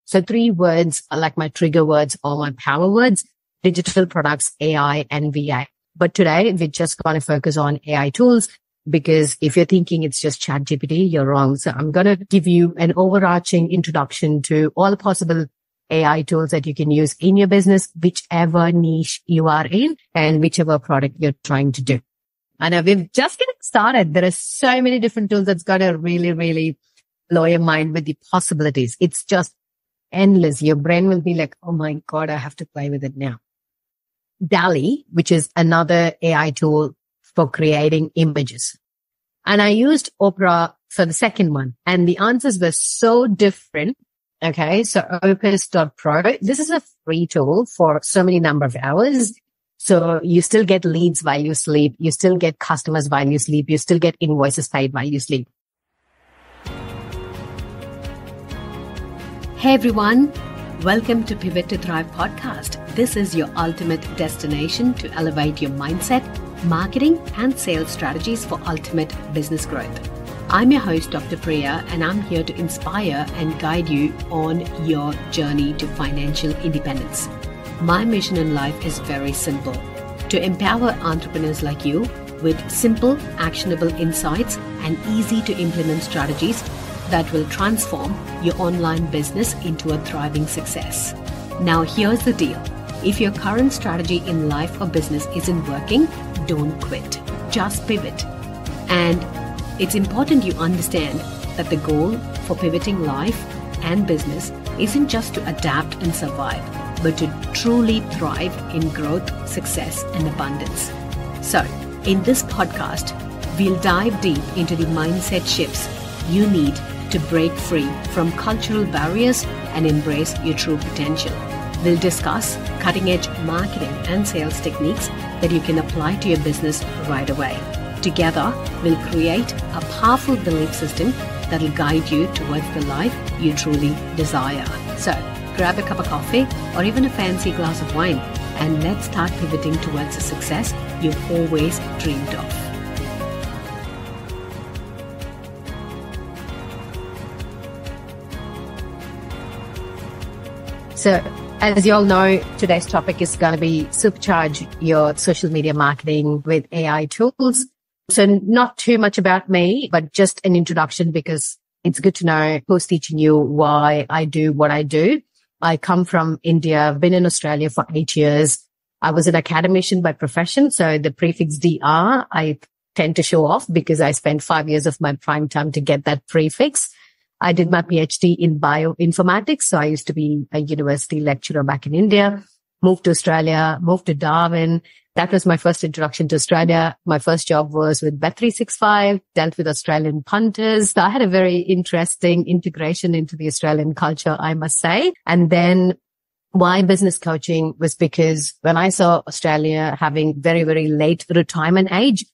So 3 words are like my trigger words or my power words: digital products, AI, and VA. But today we're just going to focus on AI tools, because if you're thinking it's just ChatGPT, you're wrong. So I'm going to give you an overarching introduction to all the possible AI tools that you can use in your business, whichever niche you are in and whichever product you're trying to do. I know we're just getting started. There are so many different tools that's going to really, really blow your mind with the possibilities. It's just endless. Your brain will be like, oh my God, I have to play with it now. DALL-E, which is another AI tool for creating images. And I used Opera for the second one, and the answers were so different. Okay. So Opus.pro, this is a free tool for so many number of hours. So you still get leads while you sleep. You still get customers while you sleep. You still get invoices paid while you sleep. Hey everyone, welcome to Pivot to Thrive podcast. This is your ultimate destination to elevate your mindset, marketing, and sales strategies for ultimate business growth. I'm your host, Dr. Priya, and I'm here to inspire and guide you on your journey to financial independence. My mission in life is very simple: to empower entrepreneurs like you with simple, actionable insights and easy to implement strategies that will transform your online business into a thriving success. Now, here's the deal. If your current strategy in life or business isn't working, don't quit. Just pivot. And it's important you understand that the goal for pivoting life and business isn't just to adapt and survive, but to truly thrive in growth, success, and abundance. So, in this podcast, we'll dive deep into the mindset shifts you need to break free from cultural barriers and embrace your true potential. We'll discuss cutting-edge marketing and sales techniques that you can apply to your business right away. Together, we'll create a powerful belief system that will guide you towards the life you truly desire. So, grab a cup of coffee or even a fancy glass of wine, and let's start pivoting towards the success you've always dreamed of. So as you all know, today's topic is going to be supercharge your social media marketing with AI tools. So not too much about me, but just an introduction, because it's good to know who's teaching you, why I do what I do. I come from India. I've been in Australia for 8 years. I was an academician by profession. So the prefix DR, I tend to show off because I spent 5 years of my prime time to get that prefix. I did my PhD in bioinformatics. So I used to be a university lecturer back in India, moved to Australia, moved to Darwin. That was my first introduction to Australia. My first job was with Bet365, dealt with Australian punters. So I had a very interesting integration into the Australian culture, I must say. And then why business coaching was because when I saw Australia having very, very late retirement age,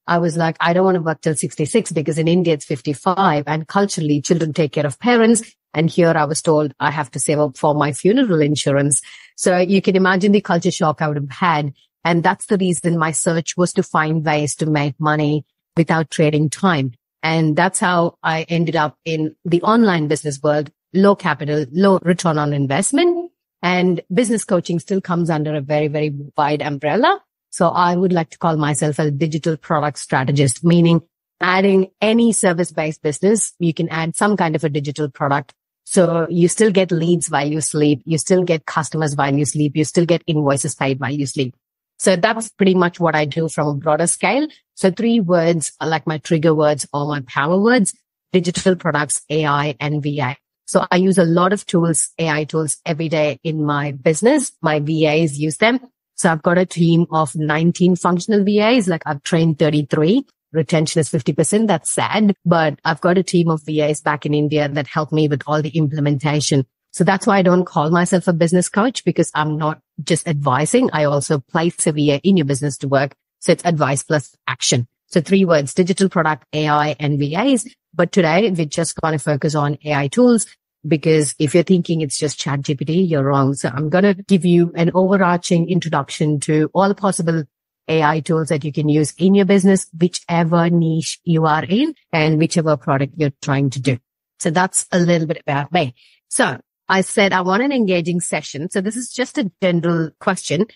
I was like, I don't want to work till 66, because in India it's 55, and culturally children take care of parents. And here I was told I have to save up for my funeral insurance. So you can imagine the culture shock I would have had. And that's the reason my search was to find ways to make money without trading time. And that's how I ended up in the online business world: low capital, low return on investment. And business coaching still comes under a very, very wide umbrella. So I would like to call myself a digital product strategist, meaning adding any service-based business, you can add some kind of a digital product. So you still get leads while you sleep. You still get customers while you sleep. You still get invoices paid while you sleep. So that's pretty much what I do from a broader scale. So 3 words are like my trigger words or my power words: digital products, AI, and VA. So I use a lot of tools, AI tools, every day in my business. My VAs use them. So I've got a team of 19 functional VAs. Like, I've trained 33. Retention is 50%. That's sad. But I've got a team of VAs back in India that help me with all the implementation. So that's why I don't call myself a business coach, because I'm not just advising. I also place a VA in your business to work. So it's advice plus action. So 3 words: digital product, AI, and VAs. But today we're just going to focus on AI tools, because if you're thinking it's just ChatGPT, you're wrong. So I'm going to give you an overarching introduction to all the possible AI tools that you can use in your business, whichever niche you are in and whichever product you're trying to do. So that's a little bit about me. So I said, I want an engaging session. So this is just a general question.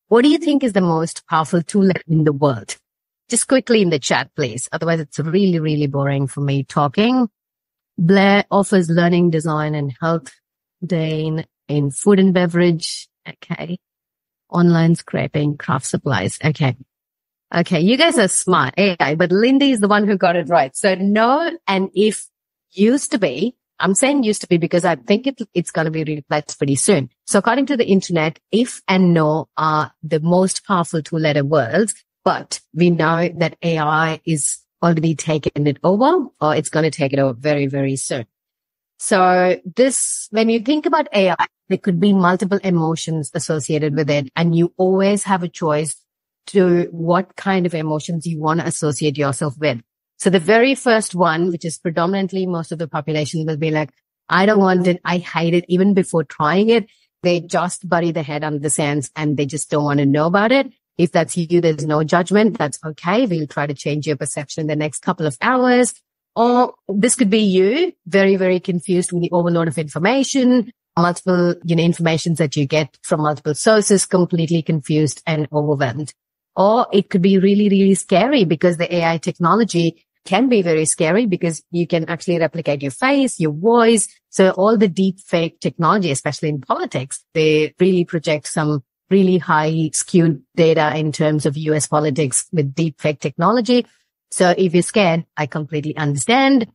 What do you think is the most powerful tool in the world? Just quickly in the chat, please. Otherwise, it's really, really boring for me talking. Blair offers learning, design, and health. Dane in food and beverage. Okay. Online scraping, craft supplies. Okay. Okay. You guys are smart. AI, but Lindy is the one who got it right. So no and if used to be. I'm saying used to be because I think it's going to be replaced pretty soon. So according to the internet, if and no are the most powerful two-letter words, but we know that AI is already taken it over, or it's going to take it over very, very soon. So when you think about AI, there could be multiple emotions associated with it, and you always have a choice to what kind of emotions you want to associate yourself with. So the very first one, which is predominantly most of the population, will be like, I don't want it. I hate it. Even before trying it, they just bury their head under the sands and they just don't want to know about it. If that's you, there's no judgment. That's okay. We'll try to change your perception in the next couple of hours. Or this could be you, very, very confused with the overload of information, multiple, informations that you get from multiple sources, completely confused and overwhelmed. Or it could be really, really scary because the AI technology can be very scary because you can actually replicate your face, your voice. So all the deep fake technology, especially in politics, they really project some really high skewed data in terms of US politics with deep fake technology. So if you're scared, I completely understand.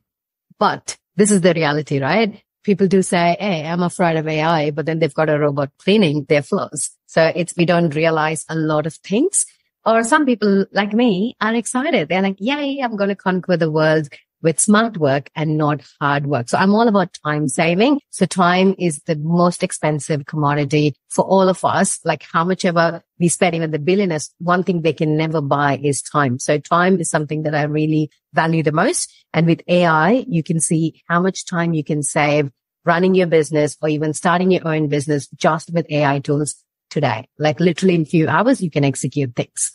But this is the reality, right? People do say, hey, I'm afraid of AI, but then they've got a robot cleaning their floors. So we don't realize a lot of things. Or some people like me are excited. They're like, yay, I'm going to conquer the world with smart work and not hard work. So I'm all about time saving. So time is the most expensive commodity for all of us. Like how much ever we spend, even the billionaires, one thing they can never buy is time. So time is something that I really value the most. And with AI, you can see how much time you can save running your business or even starting your own business just with AI tools today. Like literally in a few hours, you can execute things.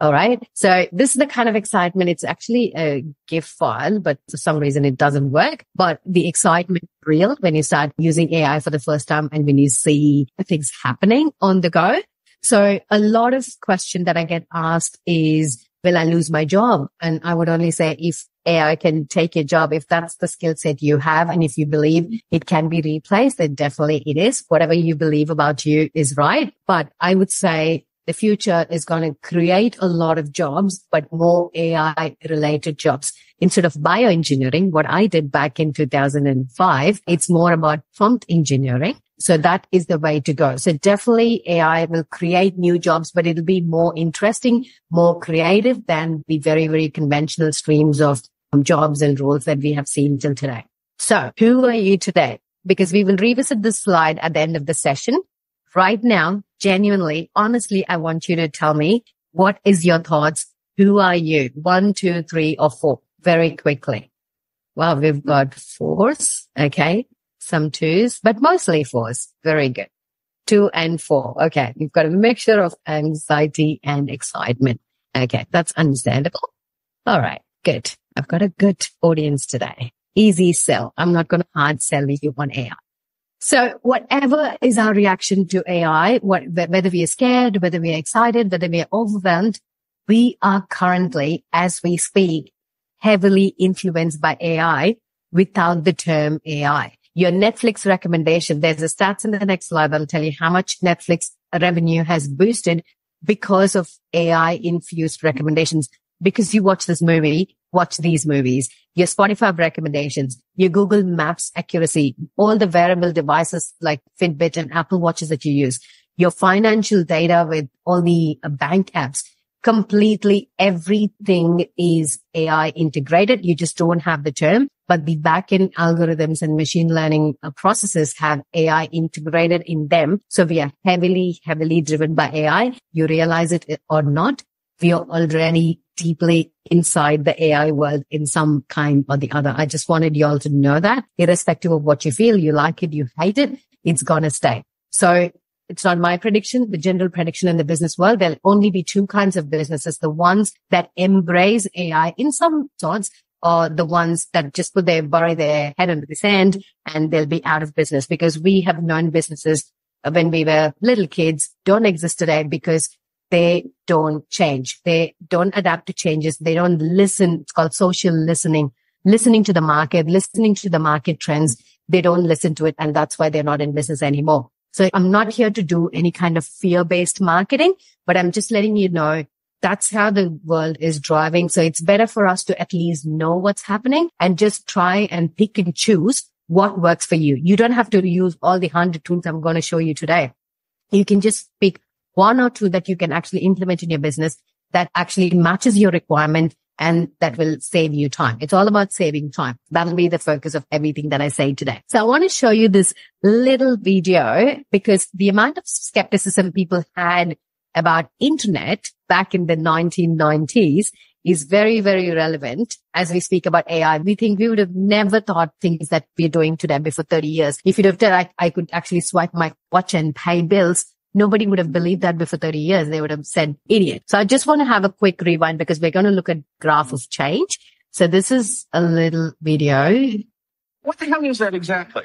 All right. So this is the kind of excitement. It's actually a GIF file, but for some reason it doesn't work. But the excitement is real when you start using AI for the first time and when you see things happening on the go. So a lot of question that I get asked is, will I lose my job? And I would only say if AI can take your job, if that's the skill set you have, and if you believe it can be replaced, then definitely it is. Whatever you believe about you is right. But I would say the future is going to create a lot of jobs, but more AI related jobs. Instead of bioengineering, what I did back in 2005, it's more about prompt engineering. So that is the way to go. So definitely AI will create new jobs, but it'll be more interesting, more creative than the very, very conventional streams of jobs and roles that we have seen till today. So who are you today? Because we will revisit this slide at the end of the session. Right now, genuinely, honestly, I want you to tell me, what is your thoughts? Who are you? 1, 2, 3, or 4? Very quickly. Well, we've got 4s. Okay. Some 2s, but mostly 4s. Very good. 2 and 4. Okay. You've got a mixture of anxiety and excitement. Okay. That's understandable. All right. Good. I've got a good audience today. Easy sell. I'm not going to hard sell you on AI. So whatever is our reaction to AI, whether we are scared, whether we are excited, whether we are overwhelmed, we are currently, as we speak, heavily influenced by AI without the term AI. Your Netflix recommendation, there's a stats in the next slide that'll tell you how much Netflix revenue has boosted because of AI infused recommendations. Because you watch this movie, watch these movies, your Spotify recommendations, your Google Maps accuracy, all the wearable devices like Fitbit and Apple Watches that you use, your financial data with all the bank apps, completely everything is AI integrated. You just don't have the term, but the backend algorithms and machine learning processes have AI integrated in them. So we are heavily, heavily driven by AI. You realize it or not, we are already deeply inside the AI world in some kind or the other. I just wanted you all to know that irrespective of what you feel, you like it, you hate it, it's going to stay. So it's not my prediction, the general prediction in the business world. There'll only be 2 kinds of businesses, the ones that embrace AI in some sorts are the ones that just bury their head under the sand and they'll be out of business, because we have known businesses when we were little kids don't exist today because they don't change. They don't adapt to changes. They don't listen. It's called social listening to the market, listening to the market trends. They don't listen to it. And that's why they're not in business anymore. So I'm not here to do any kind of fear-based marketing, but I'm just letting you know that's how the world is driving. So it's better for us to at least know what's happening and just try and pick and choose what works for you. You don't have to use all the 100 tools I'm going to show you today. You can just pick one or two that you can actually implement in your business that actually matches your requirement and that will save you time. It's all about saving time. That'll be the focus of everything that I say today. So I want to show you this little video because the amount of skepticism people had about internet back in the 1990s is very, very relevant as we speak about AI. We think we would have never thought things that we're doing today before 30 years. If you'd have said I could actually swipe my watch and pay bills, nobody would have believed that before 30 years. They would have said idiot. So I just want to have a quick rewind because we're going to look at graph of change. So this is a little video. What the hell is that exactly?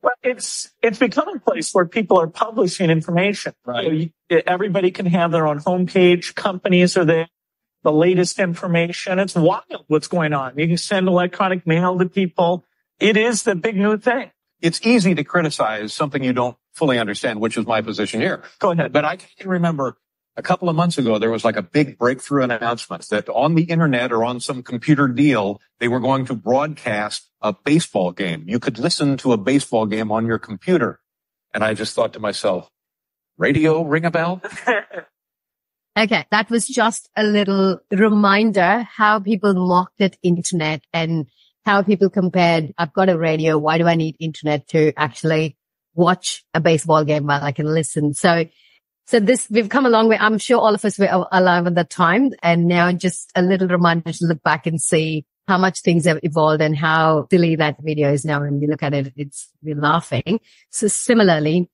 Well, it's become a place where people are publishing information. Right. Everybody can have their own homepage. Companies are there. The latest information. It's wild what's going on. You can send electronic mail to people. It is the big new thing. It's easy to criticize something you don't fully understand, which is my position here. Go ahead. But I can remember a couple of months ago, there was like a big breakthrough announcement that on the internet or on some computer deal, they were going to broadcast a baseball game. You could listen to a baseball game on your computer. And I just thought to myself, radio ring a bell? Okay, that was just a little reminder how people mocked at internet and how people compared, I've got a radio, why do I need internet to actually watch a baseball game while I can listen? So this, we've come a long way. I'm sure all of us were alive at that time. And now just a little reminder to look back and see how much things have evolved and how silly that video is now. When we look at it, we're laughing. So similarly,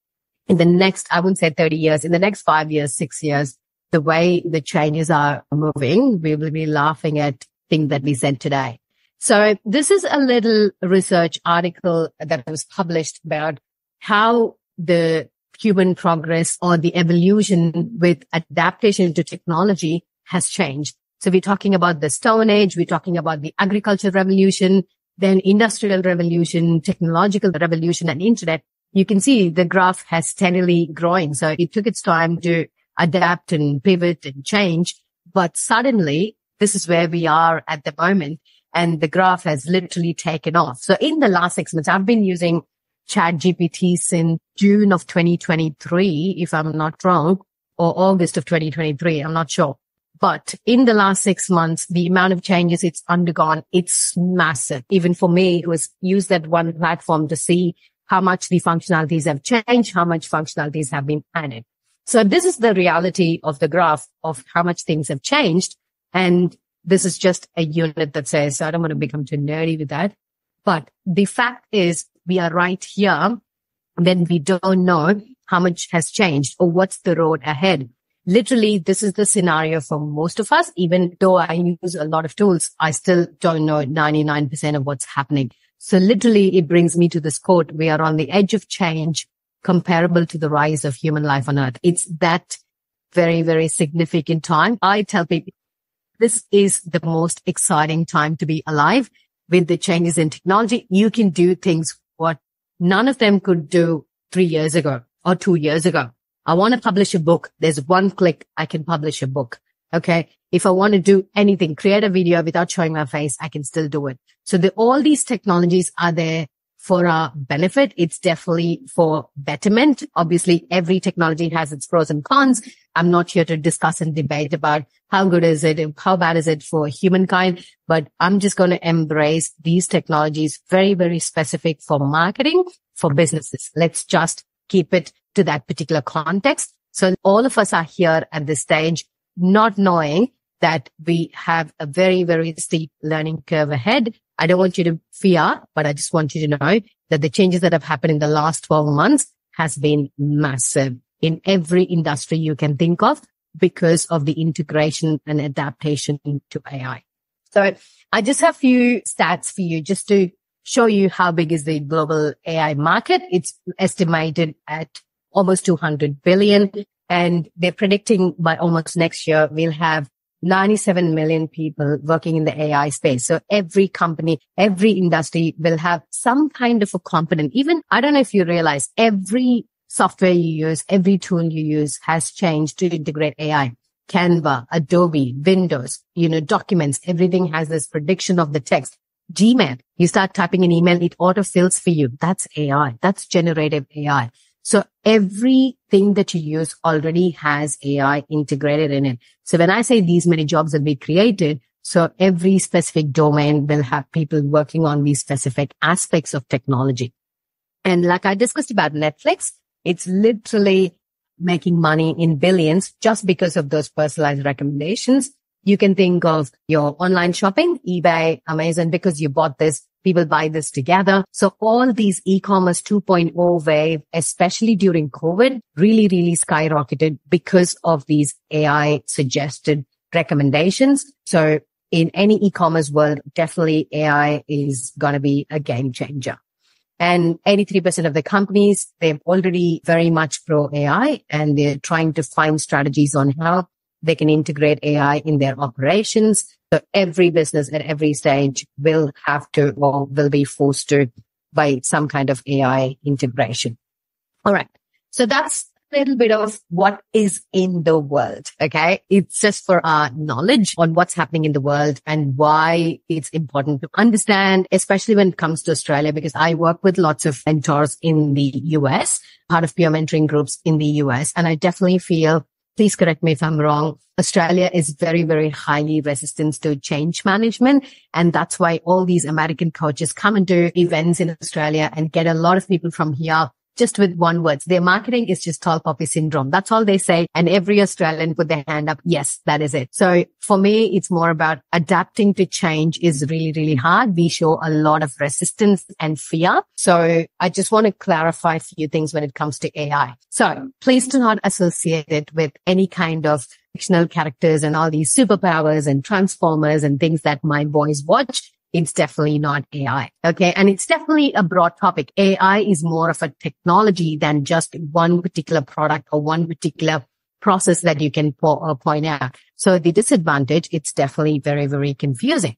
in the next, I wouldn't say 30 years, in the next 5 years, 6 years, the way the changes are moving, we will be laughing at things that we said today. So this is a little research article that was published about how the human progress or the evolution with adaptation to technology has changed. So we're talking about the Stone Age, we're talking about the agricultural revolution, then industrial revolution, technological revolution, and internet. You can see the graph has steadily growing. So it took its time to adapt and pivot and change. But suddenly, this is where we are at the moment. And the graph has literally taken off. So in the last 6 months, I've been using ChatGPT since June of 2023, if I'm not wrong, or August of 2023. I'm not sure. But in the last 6 months, the amount of changes it's undergone, it's massive. Even for me, who has used that one platform to see how much the functionalities have changed, how much functionalities have been added. So this is the reality of the graph of how much things have changed. And this is just a unit that says, so I don't want to become too nerdy with that. But the fact is we are right here when we don't know how much has changed or what's the road ahead. Literally, this is the scenario for most of us. Even though I use a lot of tools, I still don't know 99% of what's happening. So literally, it brings me to this quote. We are on the edge of change comparable to the rise of human life on earth. It's that very, very significant time. I tell people this is the most exciting time to be alive with the changes in technology. You can do things what none of them could do 3 years ago or 2 years ago. I want to publish a book. There's one click. I can publish a book. Okay. If I want to do anything, create a video without showing my face, I can still do it. So all these technologies are there for our benefit. It's definitely for betterment. Obviously, every technology has its pros and cons. I'm not here to discuss and debate about how good is it and how bad is it for humankind, but I'm just going to embrace these technologies very, very specific for marketing, for businesses. Let's just keep it to that particular context. So all of us are here at this stage, not knowing that we have a very, very steep learning curve ahead. I don't want you to fear, but I just want you to know that the changes that have happened in the last 12 months has been massive in every industry you can think of because of the integration and adaptation to AI. So I just have a few stats for you just to show you how big is the global AI market. It's estimated at almost 200 billion. And they're predicting by almost next year, we'll have 97 million people working in the AI space. So every company, every industry will have some kind of a component. Even, I don't know if you realize, every software you use, every tool you use has changed to integrate AI. Canva, Adobe, Windows, documents, everything has this prediction of the text. Gmail, you start typing an email, it autofills for you. That's AI. That's generative AI. So everything that you use already has AI integrated in it. So when I say these many jobs will be created, so every specific domain will have people working on these specific aspects of technology. And like I discussed about Netflix, it's literally making money in billions just because of those personalized recommendations. You can think of your online shopping, eBay, Amazon, because you bought this, people buy this together. So all these e-commerce 2.0 wave, especially during COVID, really, really skyrocketed because of these AI suggested recommendations. So in any e-commerce world, definitely AI is going to be a game changer. And 83% of the companies, they're already very much pro AI, and they're trying to find strategies on how they can integrate AI in their operations. So every business at every stage will have to or will be forced to by some kind of AI integration. All right. So that's a little bit of what is in the world. Okay. It's just for our knowledge on what's happening in the world and why it's important to understand, especially when it comes to Australia, because I work with lots of mentors in the US, part of peer mentoring groups in the US. And I definitely feel, please correct me if I'm wrong, Australia is very, very highly resistant to change management. And that's why all these American coaches come and do events in Australia and get a lot of people from here just with one word. Their marketing is just tall poppy syndrome. That's all they say. And every Australian put their hand up. Yes, that is it. So for me, it's more about adapting to change is really, really hard. We show a lot of resistance and fear. So I just want to clarify a few things when it comes to AI. So please do not associate it with any kind of fictional characters and all these superpowers and transformers and things that my boys watch. It's definitely not AI. Okay. And it's definitely a broad topic. AI is more of a technology than just one particular product or one particular process that you can point out. So the disadvantage, it's definitely very, very confusing.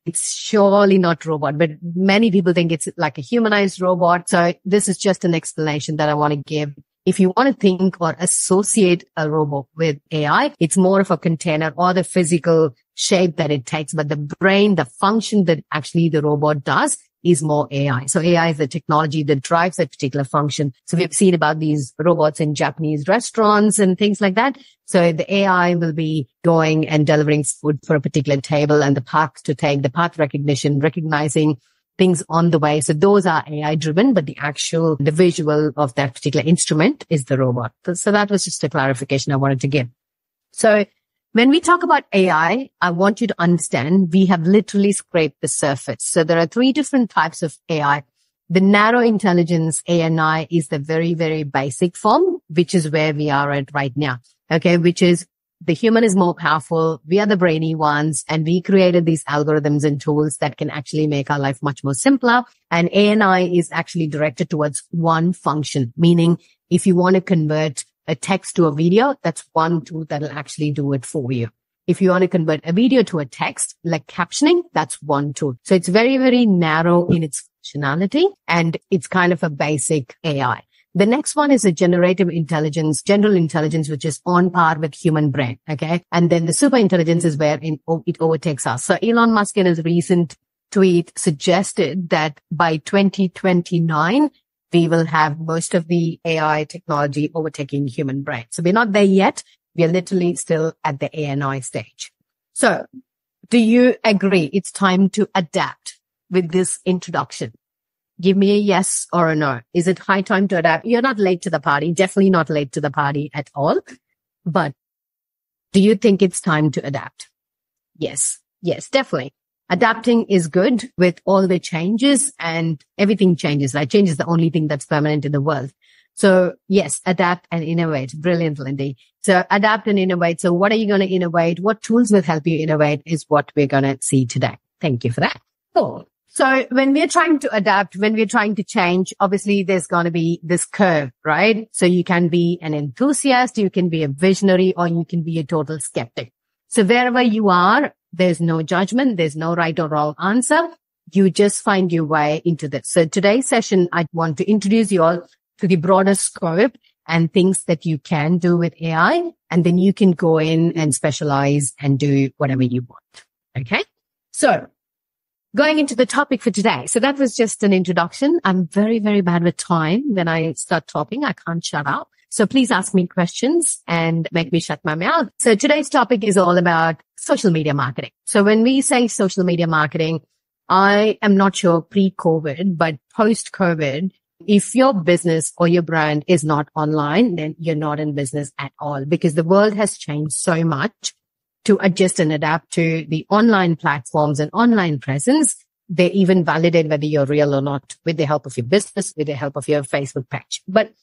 It's surely not robot, but many people think it's like a humanized robot. So this is just an explanation that I want to give. If you want to think or associate a robot with AI, it's more of a container or the physical shape that it takes, but the brain, the function that actually the robot does is more AI. So AI is the technology that drives that particular function. So we've seen about these robots in Japanese restaurants and things like that. So the AI will be going and delivering food for a particular table and the path to take, the path recognition, recognizing things on the way. So those are AI driven, but the visual of that particular instrument is the robot. So that was just a clarification I wanted to give. So when we talk about AI, I want you to understand we have literally scraped the surface. So there are 3 different types of AI. The narrow intelligence ANI is the very, very basic form, which is where we are at right now. Okay. Which is the human is more powerful. We are the brainy ones, and we created these algorithms and tools that can actually make our life much more simpler. And ANI is actually directed towards one function, meaning if you want to convert a text to a video, that's one tool that'll actually do it for you. If you want to convert a video to a text, like captioning, that's one tool. So it's very, very narrow in its functionality, and it's kind of a basic AI. The next one is a generative intelligence, general intelligence, which is on par with human brain. Okay. And then the super intelligence is where it overtakes us. So Elon Musk in his recent tweet suggested that by 2029, we will have most of the AI technology overtaking human brain. So we're not there yet. We are literally still at the ANI stage. So do you agree it's time to adapt with this introduction? Give me a yes or a no. Is it high time to adapt? You're not late to the party, definitely not late to the party at all. But do you think it's time to adapt? Yes, definitely. Adapting is good with all the changes, and everything changes. Like change is the only thing that's permanent in the world. So yes, adapt and innovate. Brilliant, Lindy. So adapt and innovate. So what are you going to innovate? What tools will help you innovate is what we're going to see today. Thank you for that. Cool. So when we're trying to adapt, when we're trying to change, obviously there's going to be this curve, right? So you can be an enthusiast, you can be a visionary, or you can be a total skeptic. So wherever you are, there's no judgment. There's no right or wrong answer. You just find your way into this. So today's session, I want to introduce you all to the broader scope and things that you can do with AI. And then you can go in and specialize and do whatever you want. Okay. So going into the topic for today. So that was just an introduction. I'm very, very bad with time. When I start talking, I can't shut up. So please ask me questions and make me shut my mouth. So today's topic is all about social media marketing. So when we say social media marketing, I am not sure pre-COVID, but post-COVID, if your business or your brand is not online, then you're not in business at all, because the world has changed so much to adjust and adapt to the online platforms and online presence. They even validate whether you're real or not with the help of your business, with the help of your Facebook page. But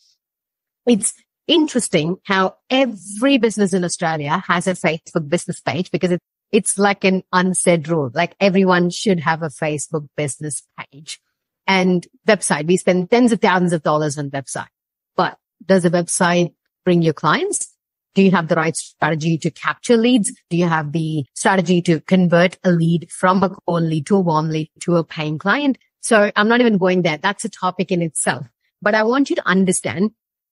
it's interesting how every business in Australia has a Facebook business page, because it's like an unsaid rule. Like everyone should have a Facebook business page and website. We spend tens of thousands of dollars on website, but does a website bring you clients? Do you have the right strategy to capture leads? Do you have the strategy to convert a lead from a cold lead to a warm lead to a paying client? So I'm not even going there. That's a topic in itself, but I want you to understand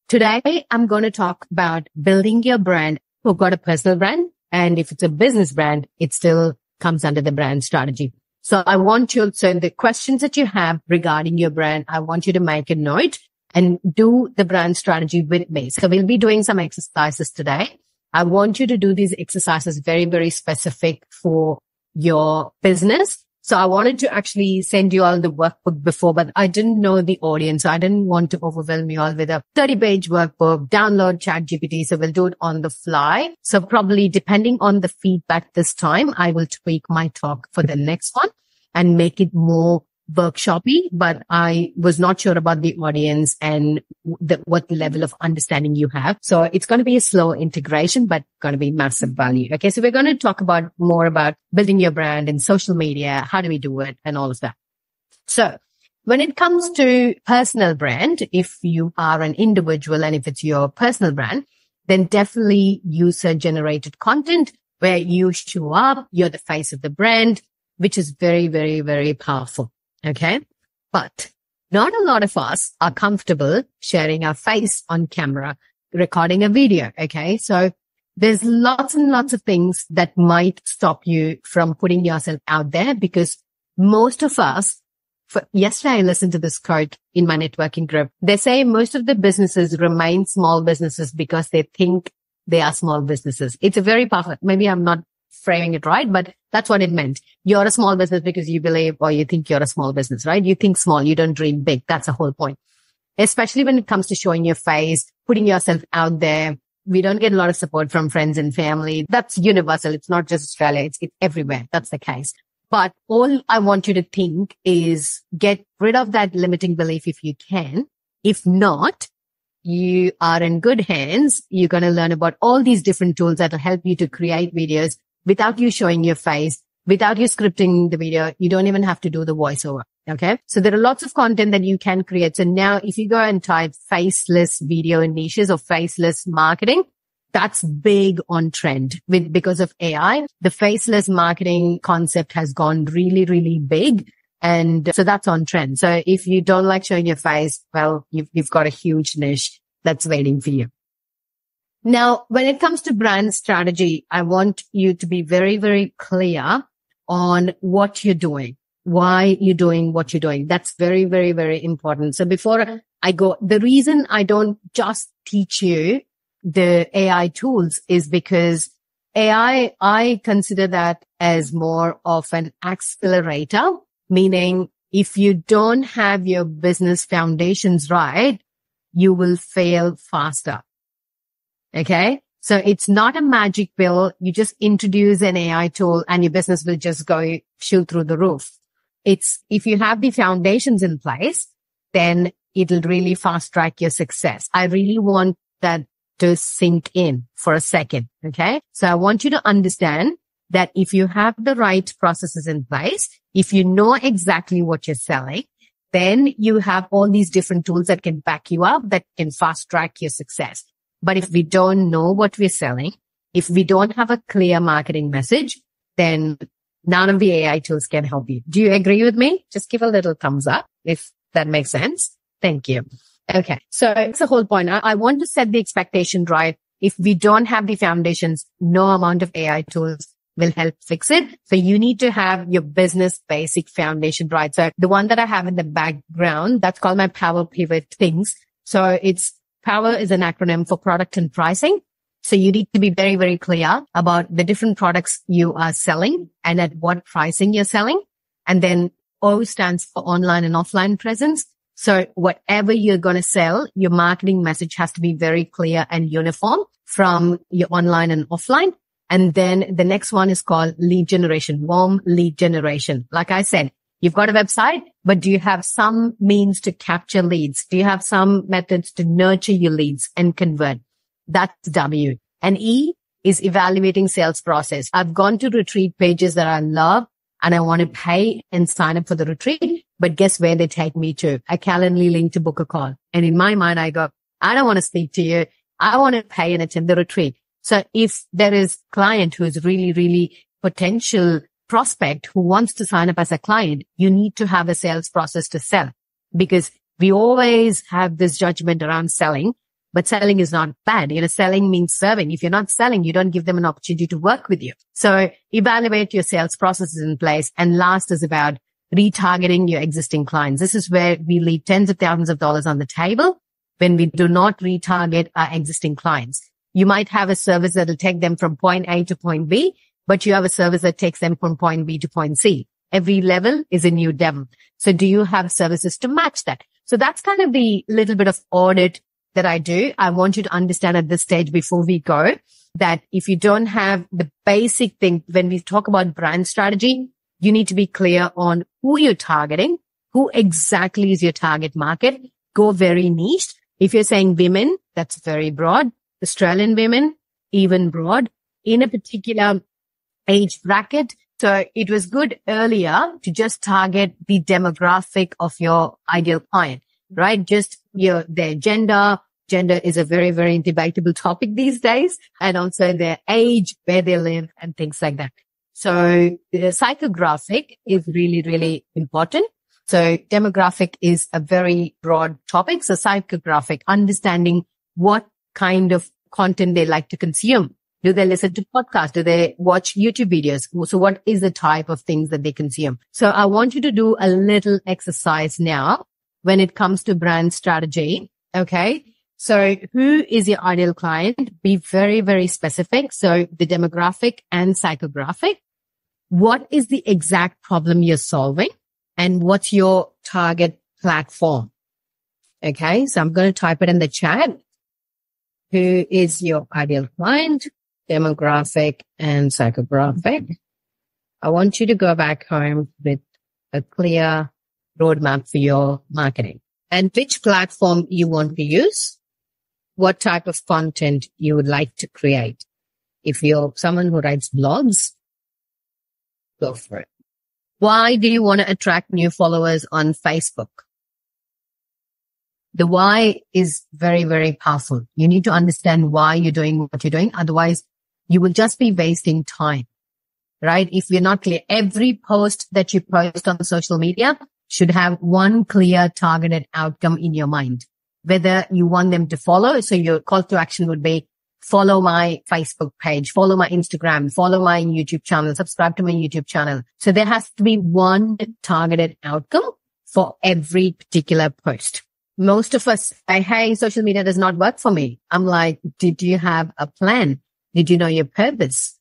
today I'm going to talk about building your brand. We've got a personal brand. And if it's a business brand, it still comes under the brand strategy. So the questions that you have regarding your brand, I want you to make a note and do the brand strategy with me. So we'll be doing some exercises today. I want you to do these exercises very, very specific for your business. So I wanted to actually send you all the workbook before, but I didn't know the audience. So I didn't want to overwhelm you all with a 30-page workbook, download ChatGPT. So we'll do it on the fly. So probably depending on the feedback this time, I will tweak my talk for the next one and make it more workshoppy, but I was not sure about the audience and what level of understanding you have. So it's going to be a slow integration, but going to be massive value. Okay. So we're going to talk more about building your brand in social media. How do we do it and all of that? So when it comes to personal brand, if you are an individual and if it's your personal brand, then definitely user generated content where you show up, you're the face of the brand, which is very, very, very powerful. Okay. But not a lot of us are comfortable sharing our face on camera, recording a video. Okay. So there's lots and lots of things that might stop you from putting yourself out there, because most of us, yesterday I listened to this quote in my networking group. They say most of the businesses remain small businesses because they think they are small businesses. It's a very powerful, maybe I'm not framing it right, but that's what it meant. You're a small business because you believe or you think you're a small business, right? You think small, you don't dream big. That's the whole point. Especially when it comes to showing your face, putting yourself out there. We don't get a lot of support from friends and family. That's universal. It's not just Australia. It's everywhere. That's the case. But all I want you to think is get rid of that limiting belief if you can. If not, you are in good hands. You're going to learn about all these different tools that will help you to create videos without you showing your face, without you scripting the video. You don't even have to do the voiceover. Okay. So there are lots of content that you can create. So now if you go and type faceless video niches or faceless marketing, that's big on trend because of AI. The faceless marketing concept has gone really, really big. And so that's on trend. So if you don't like showing your face, well, you've got a huge niche that's waiting for you. Now, when it comes to brand strategy, I want you to be very, very clear on what you're doing, why you're doing what you're doing. That's very, very, very important. So before I go, the reason I don't just teach you the AI tools is because AI, I consider that as more of an accelerator, meaning if you don't have your business foundations right, you will fail faster. Okay. So it's not a magic pill. You just introduce an AI tool and your business will just shoot through the roof. It's if you have the foundations in place, then it'll really fast track your success. I really want that to sink in for a second. Okay. So I want you to understand that if you have the right processes in place, if you know exactly what you're selling, then you have all these different tools that can back you up, that can fast track your success. But if we don't know what we're selling, if we don't have a clear marketing message, then none of the AI tools can help you. Do you agree with me? Just give a little thumbs up if that makes sense. Thank you. Okay. So it's the whole point. I want to set the expectation right. If we don't have the foundations, no amount of AI tools will help fix it. So you need to have your business basic foundation right. So the one that I have in the background, that's called my Power Pivot things. So Power is an acronym for product and pricing. So you need to be very, very clear about the different products you are selling and at what pricing you're selling. And then O stands for online and offline presence. So whatever you're going to sell, your marketing message has to be very clear and uniform from your online and offline. And then the next one is called lead generation, warm lead generation. Like I said, you've got a website, but do you have some means to capture leads? Do you have some methods to nurture your leads and convert? That's W. And E is evaluating sales process. I've gone to retreat pages that I love and I want to pay and sign up for the retreat. But guess where they take me to? A Calendly link to book a call. And in my mind, I go, I don't want to speak to you. I want to pay and attend the retreat. So if there is a client who is really, really potential prospect who wants to sign up as a client, you need to have a sales process to sell, because we always have this judgment around selling, but selling is not bad. Selling means serving. If you're not selling, you don't give them an opportunity to work with you. So evaluate your sales processes in place. And last is about retargeting your existing clients. This is where we leave tens of thousands of dollars on the table when we do not retarget our existing clients. You might have a service that will take them from point A to point B, but you have a service that takes them from point B to point C. Every level is a new devil. So do you have services to match that? So that's kind of the little bit of audit that I do. I want you to understand at this stage before we go that if you don't have the basic thing, when we talk about brand strategy, you need to be clear on who you're targeting, who exactly is your target market. Go very niche. If you're saying women, that's very broad. Australian women, even broad, in a particular age bracket. So it was good earlier to just target the demographic of your ideal client, right? Just their gender. Gender is a very, very debatable topic these days, and also their age, where they live, and things like that. So the psychographic is really, really important. So demographic is a very broad topic. So psychographic, understanding what kind of content they like to consume. Do they listen to podcasts? Do they watch YouTube videos? So what is the type of things that they consume? So I want you to do a little exercise now when it comes to brand strategy. Okay. So who is your ideal client? Be very, very specific. So the demographic and psychographic. What is the exact problem you're solving? And what's your target platform? Okay. So I'm going to type it in the chat. Who is your ideal client, demographic, and psychographic? I want you to go back home with a clear roadmap for your marketing and which platform you want to use, what type of content you would like to create. If you're someone who writes blogs, go for it. Why do you want to attract new followers on Facebook? The why is very, very powerful. You need to understand why you're doing what you're doing. Otherwise, you will just be wasting time, right? If you're not clear, every post that you post on social media should have one clear targeted outcome in your mind, whether you want them to follow. So your call to action would be follow my Facebook page, follow my Instagram, follow my YouTube channel, subscribe to my YouTube channel. So there has to be one targeted outcome for every particular post. Most of us say, hey, social media does not work for me. I'm like, did you have a plan? Did you know your purpose?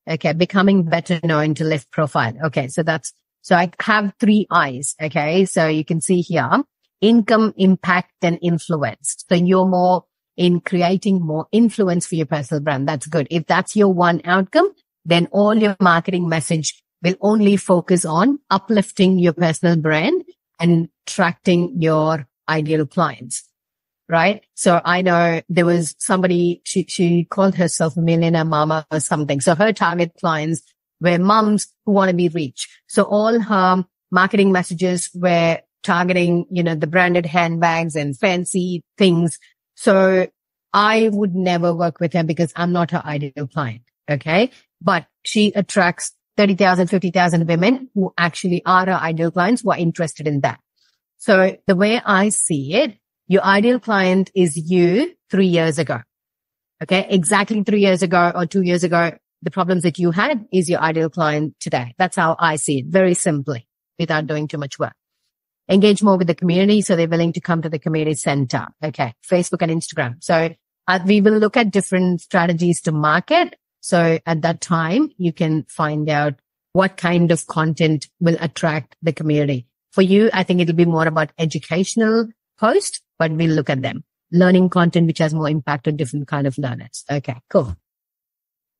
Okay. Becoming better known to lift profile. Okay. So I have 3 I's. Okay. So you can see here, income, impact, and influence. So you're more in creating more influence for your personal brand. That's good. If that's your one outcome, then all your marketing message will only focus on uplifting your personal brand and attracting your ideal clients, right? So I know there was somebody, she called herself a millionaire mama or something. So her target clients were mums who want to be rich. So all her marketing messages were targeting, the branded handbags and fancy things. So I would never work with her because I'm not her ideal client. Okay. But she attracts 30,000, 50,000 women who actually are her ideal clients who are interested in that. So the way I see it, your ideal client is you 3 years ago. Okay. Exactly 3 years ago or 2 years ago, the problems that you had is your ideal client today. That's how I see it, very simply, without doing too much work. Engage more with the community so they're willing to come to the community center. Okay. Facebook and Instagram. So we will look at different strategies to market. So at that time, you can find out what kind of content will attract the community. For you, I think it'll be more about educational posts, but we'll look at them. Learning content, which has more impact on different kind of learners. Okay, cool.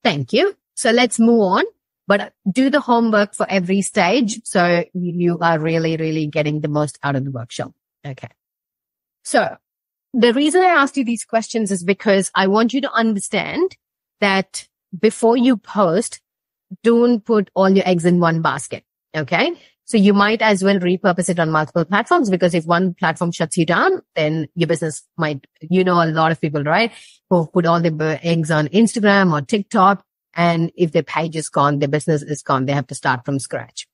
Thank you. So let's move on, but do the homework for every stage. So you are really, really getting the most out of the workshop. Okay. So the reason I asked you these questions is because I want you to understand that before you post, don't put all your eggs in one basket. Okay. So you might as well repurpose it on multiple platforms, because if one platform shuts you down, then your business might, a lot of people, right, who put all their eggs on Instagram or TikTok. And if their page is gone, their business is gone. They have to start from scratch.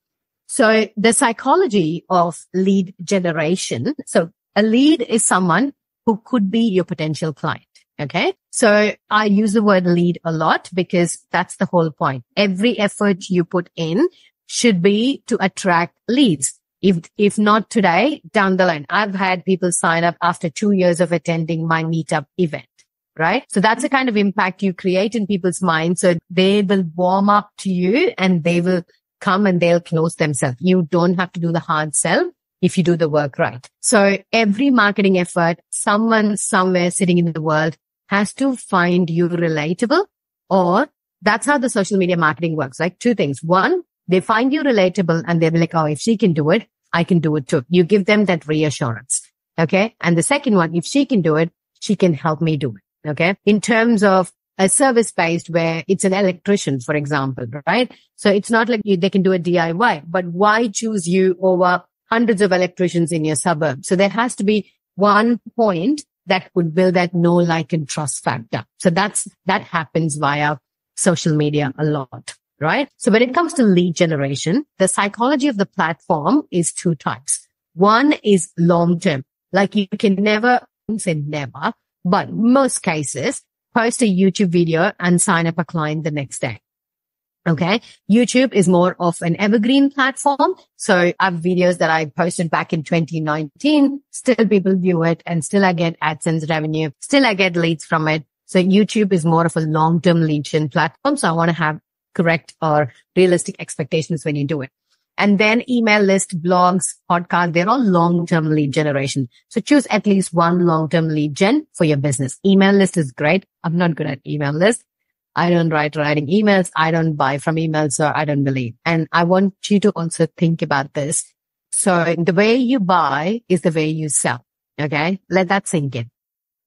So the psychology of lead generation. So a lead is someone who could be your potential client. Okay. So I use the word lead a lot because that's the whole point. Every effort you put in should be to attract leads. If not today, down the line. I've had people sign up after 2 years of attending my meetup event, right? So that's the kind of impact you create in people's minds. So they will warm up to you and they will come and they'll close themselves. You don't have to do the hard sell if you do the work right. So every marketing effort, someone somewhere sitting in the world has to find you relatable, or that's how the social media marketing works. Like two things. One, they find you relatable and they'll be like, oh, if she can do it, I can do it too. You give them that reassurance. Okay. And the second one, if she can do it, she can help me do it. Okay. In terms of a service based where it's an electrician, for example, right? So it's not like they can do a DIY, but why choose you over hundreds of electricians in your suburb? So there has to be one point that would build that know, like, and trust factor. So that happens via social media a lot. Right? So when it comes to lead generation, the psychology of the platform is two types. One is long term. Like you can never, I wouldn't say never, but most cases, post a YouTube video and sign up a client the next day. Okay. YouTube is more of an evergreen platform. So I have videos that I posted back in 2019. Still people view it and still I get AdSense revenue. Still I get leads from it. So YouTube is more of a long-term lead gen platform. So I want to have correct or realistic expectations when you do it. And then email list, blogs, podcasts, they're all long-term lead generation. So choose at least one long-term lead gen for your business. Email list is great. I'm not good at email list. I don't writing emails. I don't buy from emails, so I don't believe. And I want you to also think about this. So the way you buy is the way you sell. Okay. Let that sink in.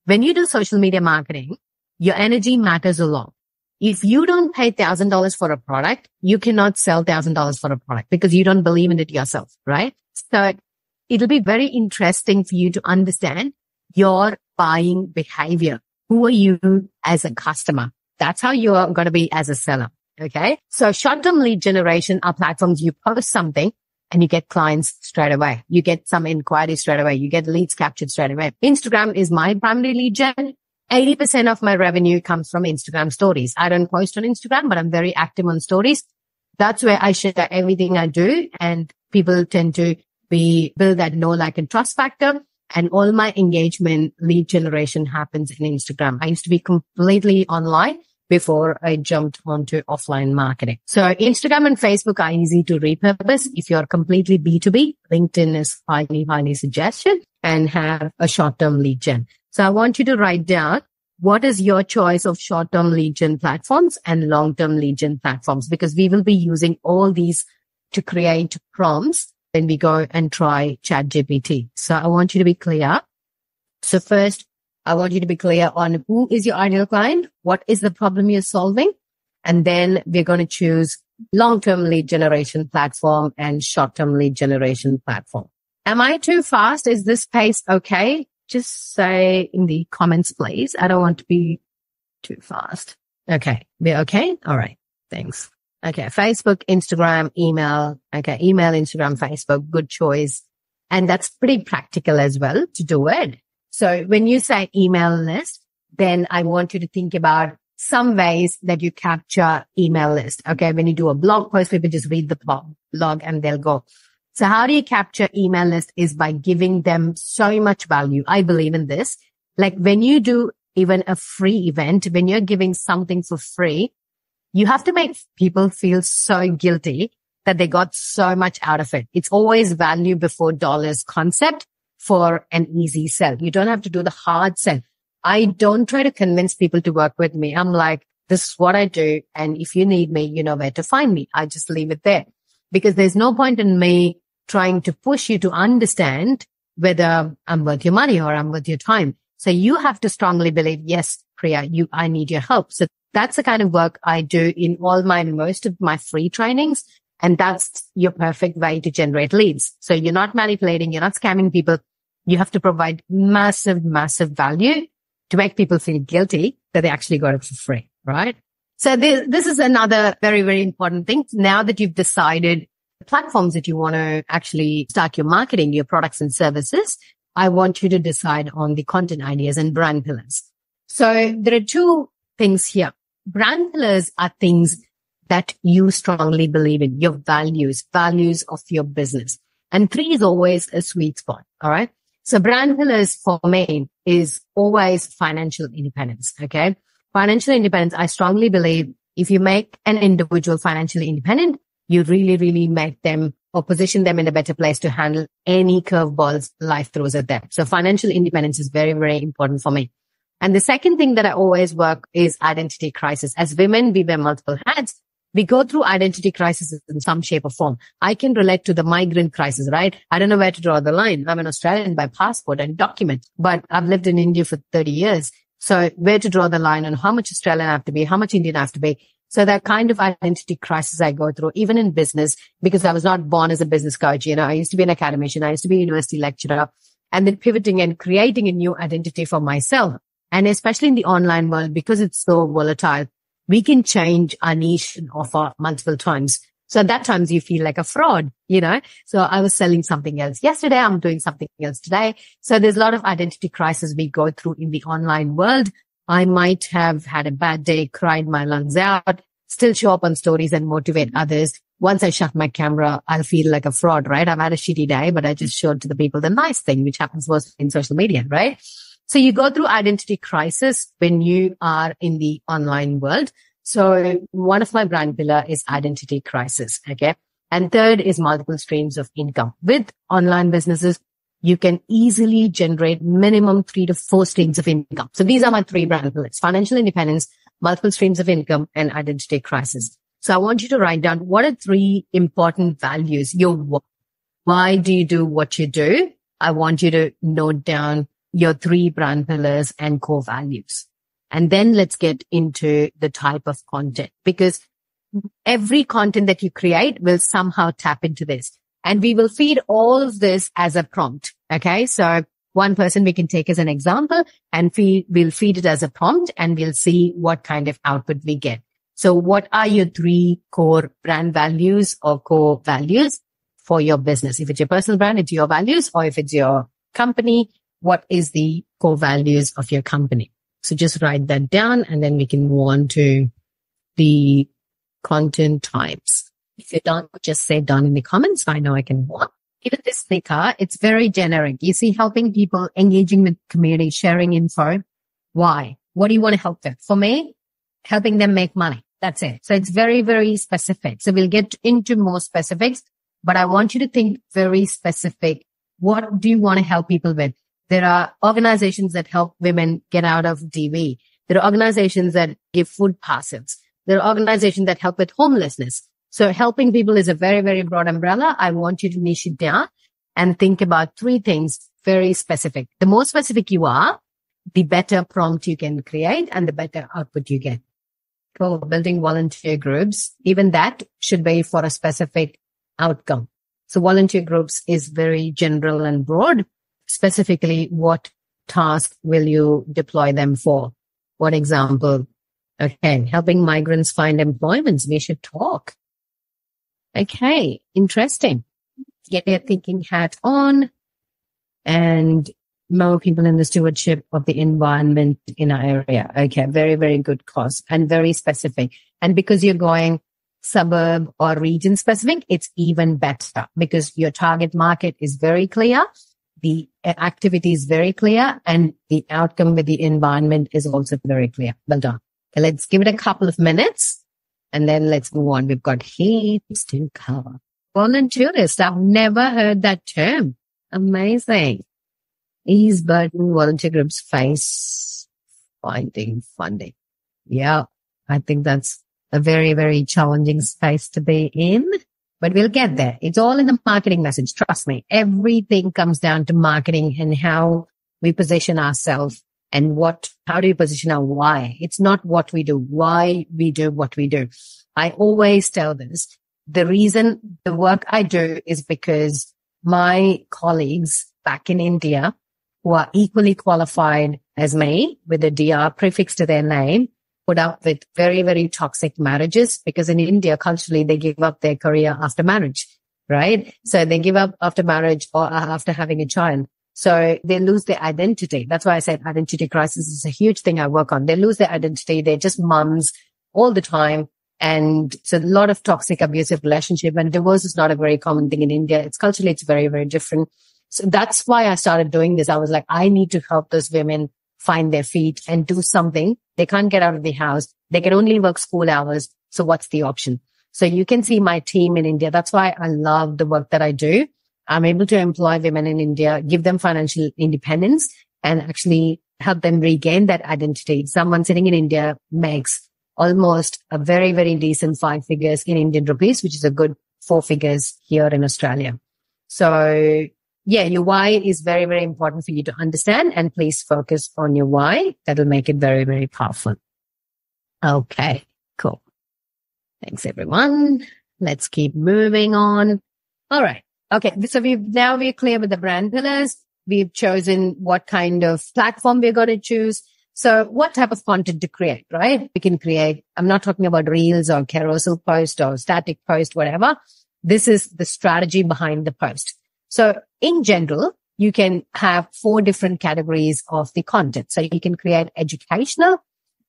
When you do social media marketing, your energy matters a lot. If you don't pay $1,000 for a product, you cannot sell $1,000 for a product because you don't believe in it yourself, right? So it'll be very interesting for you to understand your buying behavior. Who are you as a customer? That's how you're going to be as a seller. Okay. So short-term lead generation are platforms you post something and you get clients straight away. You get some inquiries straight away. You get leads captured straight away. Instagram is my primary lead gen. 80% of my revenue comes from Instagram stories. I don't post on Instagram, but I'm very active on stories. That's where I share everything I do. And people tend to build that know, like, and trust factor. And all my engagement lead generation happens in Instagram. I used to be completely online before I jumped onto offline marketing. So Instagram and Facebook are easy to repurpose. If you're completely B2B, LinkedIn is highly suggested and have a short-term lead gen. So I want you to write down what is your choice of short-term lead gen platforms and long-term lead gen platforms, because we will be using all these to create prompts then we go and try ChatGPT. So I want you to be clear. So first, I want you to be clear on who is your ideal client, what is the problem you're solving, and then we're going to choose long-term lead generation platform and short-term lead generation platform. Am I too fast? Is this pace okay? Just say in the comments, please. I don't want to be too fast. Okay. We're okay? All right. Thanks. Okay. Facebook, Instagram, email. Okay. Email, Instagram, Facebook. Good choice. And that's pretty practical as well to do it. So when you say email list, then I want you to think about some ways that you capture email list. Okay. When you do a blog post, people just read the blog and they'll go. So how do you capture email list is by giving them so much value. I believe in this. Like when you do even a free event, when you're giving something for free, you have to make people feel so guilty that they got so much out of it. It's always value before dollars concept for an easy sell. You don't have to do the hard sell. I don't try to convince people to work with me. I'm like, this is what I do. And if you need me, you know where to find me. I just leave it there because there's no point in me trying to push you to understand whether I'm worth your money or I'm worth your time. So you have to strongly believe, yes, Priya, I need your help. So that's the kind of work I do in most of my free trainings. And that's your perfect way to generate leads. So you're not manipulating, you're not scamming people. You have to provide massive, massive value to make people feel guilty that they actually got it for free, right? So this is another very, very important thing. Now that you've decided the platforms that you want to actually start your marketing, your products and services, I want you to decide on the content ideas and brand pillars. So there are two things here. Brand pillars are things that you strongly believe in, your values of your business. And 3 is always a sweet spot. All right. So brand pillars for me is always financial independence. Okay. Financial independence. I strongly believe if you make an individual financially independent, you really, really make them or position them in a better place to handle any curveballs life throws at them. So financial independence is very, very important for me. And the second thing that I always work is identity crisis. As women, we wear multiple hats. We go through identity crisis in some shape or form. I can relate to the migrant crisis, right? I don't know where to draw the line. I'm an Australian by passport and document, but I've lived in India for 30 years. So where to draw the line on how much Australian I have to be, how much Indian I have to be. So that kind of identity crisis I go through, even in business, because I was not born as a business coach. You know, I used to be an academician. I used to be a university lecturer, and then pivoting and creating a new identity for myself. And especially in the online world, because it's so volatile, we can change our niche and offer multiple times. So at that times you feel like a fraud, you know. So I was selling something else yesterday. I'm doing something else today. So there's a lot of identity crisis we go through in the online world. I might have had a bad day, cried my lungs out, still show up on stories and motivate others. Once I shut my camera, I'll feel like a fraud, right? I've had a shitty day, but I just showed to the people the nice thing, which happens most in social media, right? So you go through identity crisis when you are in the online world. So one of my brand pillar is identity crisis. Okay. And third is multiple streams of income. With online businesses, you can easily generate minimum 3 to 4 streams of income. So these are my 3 brand pillars: financial independence, multiple streams of income, and identity crisis. So I want you to write down what are 3 important values. Why do you do what you do? I want you to note down your 3 brand pillars and core values. And then let's get into the type of content, because every content that you create will somehow tap into this. And we will feed all of this as a prompt. Okay. So one person we can take as an example and we'll feed it as a prompt and we'll see what kind of output we get. So what are your 3 core brand values or core values for your business? If it's your personal brand, it's your values, or if it's your company, what is the core values of your company? So just write that down and then we can move on to the content types. If you're done, just say done in the comments so I know I can move on. Even this sticker, it's very generic. You see, helping people, engaging with community, sharing info. Why? What do you want to help them? For me, helping them make money. That's it. So it's very, very specific. So we'll get into more specifics, but I want you to think very specific. What do you want to help people with? There are organizations that help women get out of DV. There are organizations that give food passes. There are organizations that help with homelessness. So helping people is a very, very broad umbrella. I want you to niche it down and think about 3 things very specific. The more specific you are, the better prompt you can create and the better output you get. For building volunteer groups, even that should be for a specific outcome. So volunteer groups is very general and broad. Specifically, what task will you deploy them for? What example? Okay, helping migrants find employment. We should talk. Okay, interesting. Get your thinking hat on and more people in the stewardship of the environment in our area. Okay, very, very good cause and very specific. And because you're going suburb or region specific, it's even better because your target market is very clear. The activity is very clear and the outcome with the environment is also very clear. Well done. Okay, let's give it a couple of minutes and then let's move on. We've got heaps to cover. Volunteerist. I've never heard that term. Amazing. Ease burden volunteer groups face finding funding. Yeah, I think that's a very, very challenging space to be in, but we'll get there. It's all in the marketing message. Trust me. Everything comes down to marketing and how we position ourselves and how do we position our why? It's not what we do, why we do what we do. I always tell this. The reason the work I do is because my colleagues back in India who are equally qualified as me with a DR prefix to their name, put up with very, very toxic marriages because in India, culturally, they give up their career after marriage, right? So they give up after marriage or after having a child. So they lose their identity. That's why I said identity crisis is a huge thing I work on. They lose their identity. They're just moms all the time. And so a lot of toxic, abusive relationship, and divorce is not a very common thing in India. It's culturally, it's very, very different. So that's why I started doing this. I was like, I need to help those women find their feet and do something. They can't get out of the house. They can only work school hours. So what's the option? So you can see my team in India. That's why I love the work that I do. I'm able to employ women in India, give them financial independence and actually help them regain that identity. Someone sitting in India makes almost a very, very decent 5 figures in Indian rupees, which is a good 4 figures here in Australia. So yeah, your why is very, very important for you to understand and please focus on your why. That'll make it very, very powerful. Okay, cool. Thanks everyone. Let's keep moving on. All right. Okay. So we're clear with the brand pillars. We've chosen what kind of platform we're going to choose. So what type of content to create, right? We can create, I'm not talking about reels or carousel post or static post, whatever. This is the strategy behind the post. So in general, you can have 4 different categories of the content. So you can create educational,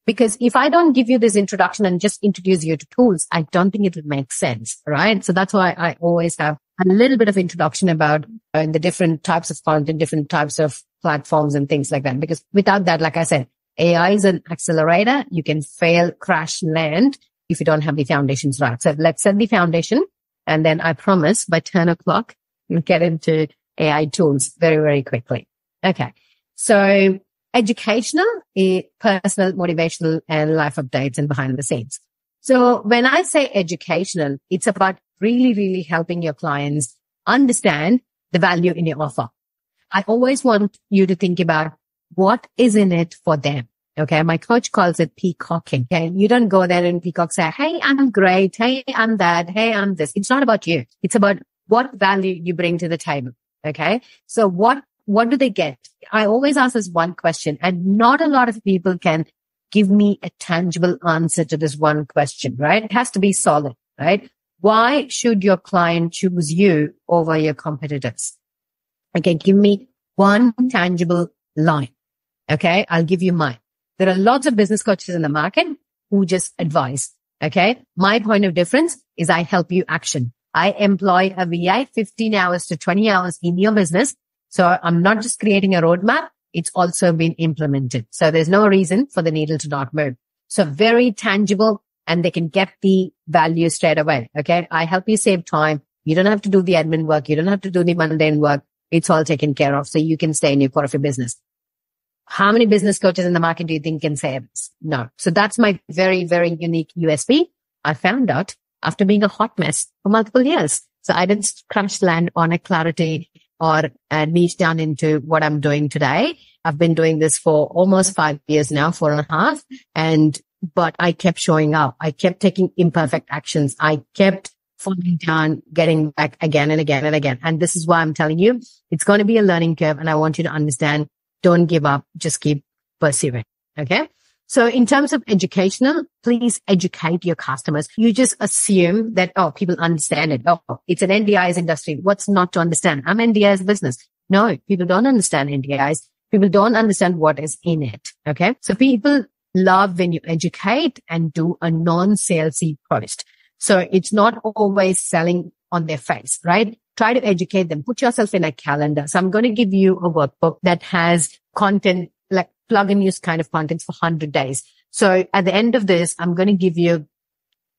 because if I don't give you this introduction and just introduce you to tools, I don't think it will make sense, right? So that's why I always have a little bit of introduction about the different types of content, different types of platforms and things like that. Because without that, like I said, AI is an accelerator. You can fail, crash, land if you don't have the foundations right. So let's set the foundation. And then I promise by 10 o'clock, we'll get into AI tools very, very quickly. Okay. So educational, personal, motivational, and life updates and behind the scenes. So when I say educational, it's about really, really helping your clients understand the value in your offer. I always want you to think about what is in it for them. Okay. My coach calls it peacocking. Okay. You don't go there and peacock say, hey, I'm great. Hey, I'm that. Hey, I'm this. It's not about you. It's about what value you bring to the table. Okay. So what do they get? I always ask this one question, and not a lot of people can give me a tangible answer to this one question, right? It has to be solid, right? Why should your client choose you over your competitors? Okay. Give me one tangible line. Okay. I'll give you mine. There are lots of business coaches in the market who just advise. Okay. My point of difference is I help you action. I employ a VI 15 hours to 20 hours in your business. So I'm not just creating a roadmap. It's also been implemented. So there's no reason for the needle to not move. So very tangible, and they can get the value straight away. Okay. I help you save time. You don't have to do the admin work. You don't have to do the mundane work. It's all taken care of. So you can stay in your core of your business. How many business coaches in the market do you think can say this? No. So that's my very, very unique USP. I found out after being a hot mess for multiple years. So I didn't crash land on a clarity or niche down into what I'm doing today. I've been doing this for almost 5 years now, 4.5. But I kept showing up. I kept taking imperfect actions. I kept falling down, getting back again and again and again. And this is why I'm telling you, it's going to be a learning curve. And I want you to understand, don't give up. Just keep pursuing. Okay. So in terms of educational, please educate your customers. You just assume that, oh, people understand it. Oh, it's an NDIS industry. What's not to understand? I'm NDIS business. No, people don't understand NDIs. People don't understand what is in it. Okay. So people love when you educate and do a non-salesy post. So it's not always selling on their face, right? Try to educate them. Put yourself in a calendar. So I'm going to give you a workbook that has content, like plug and use kind of content for 100 days. So at the end of this, I'm going to give you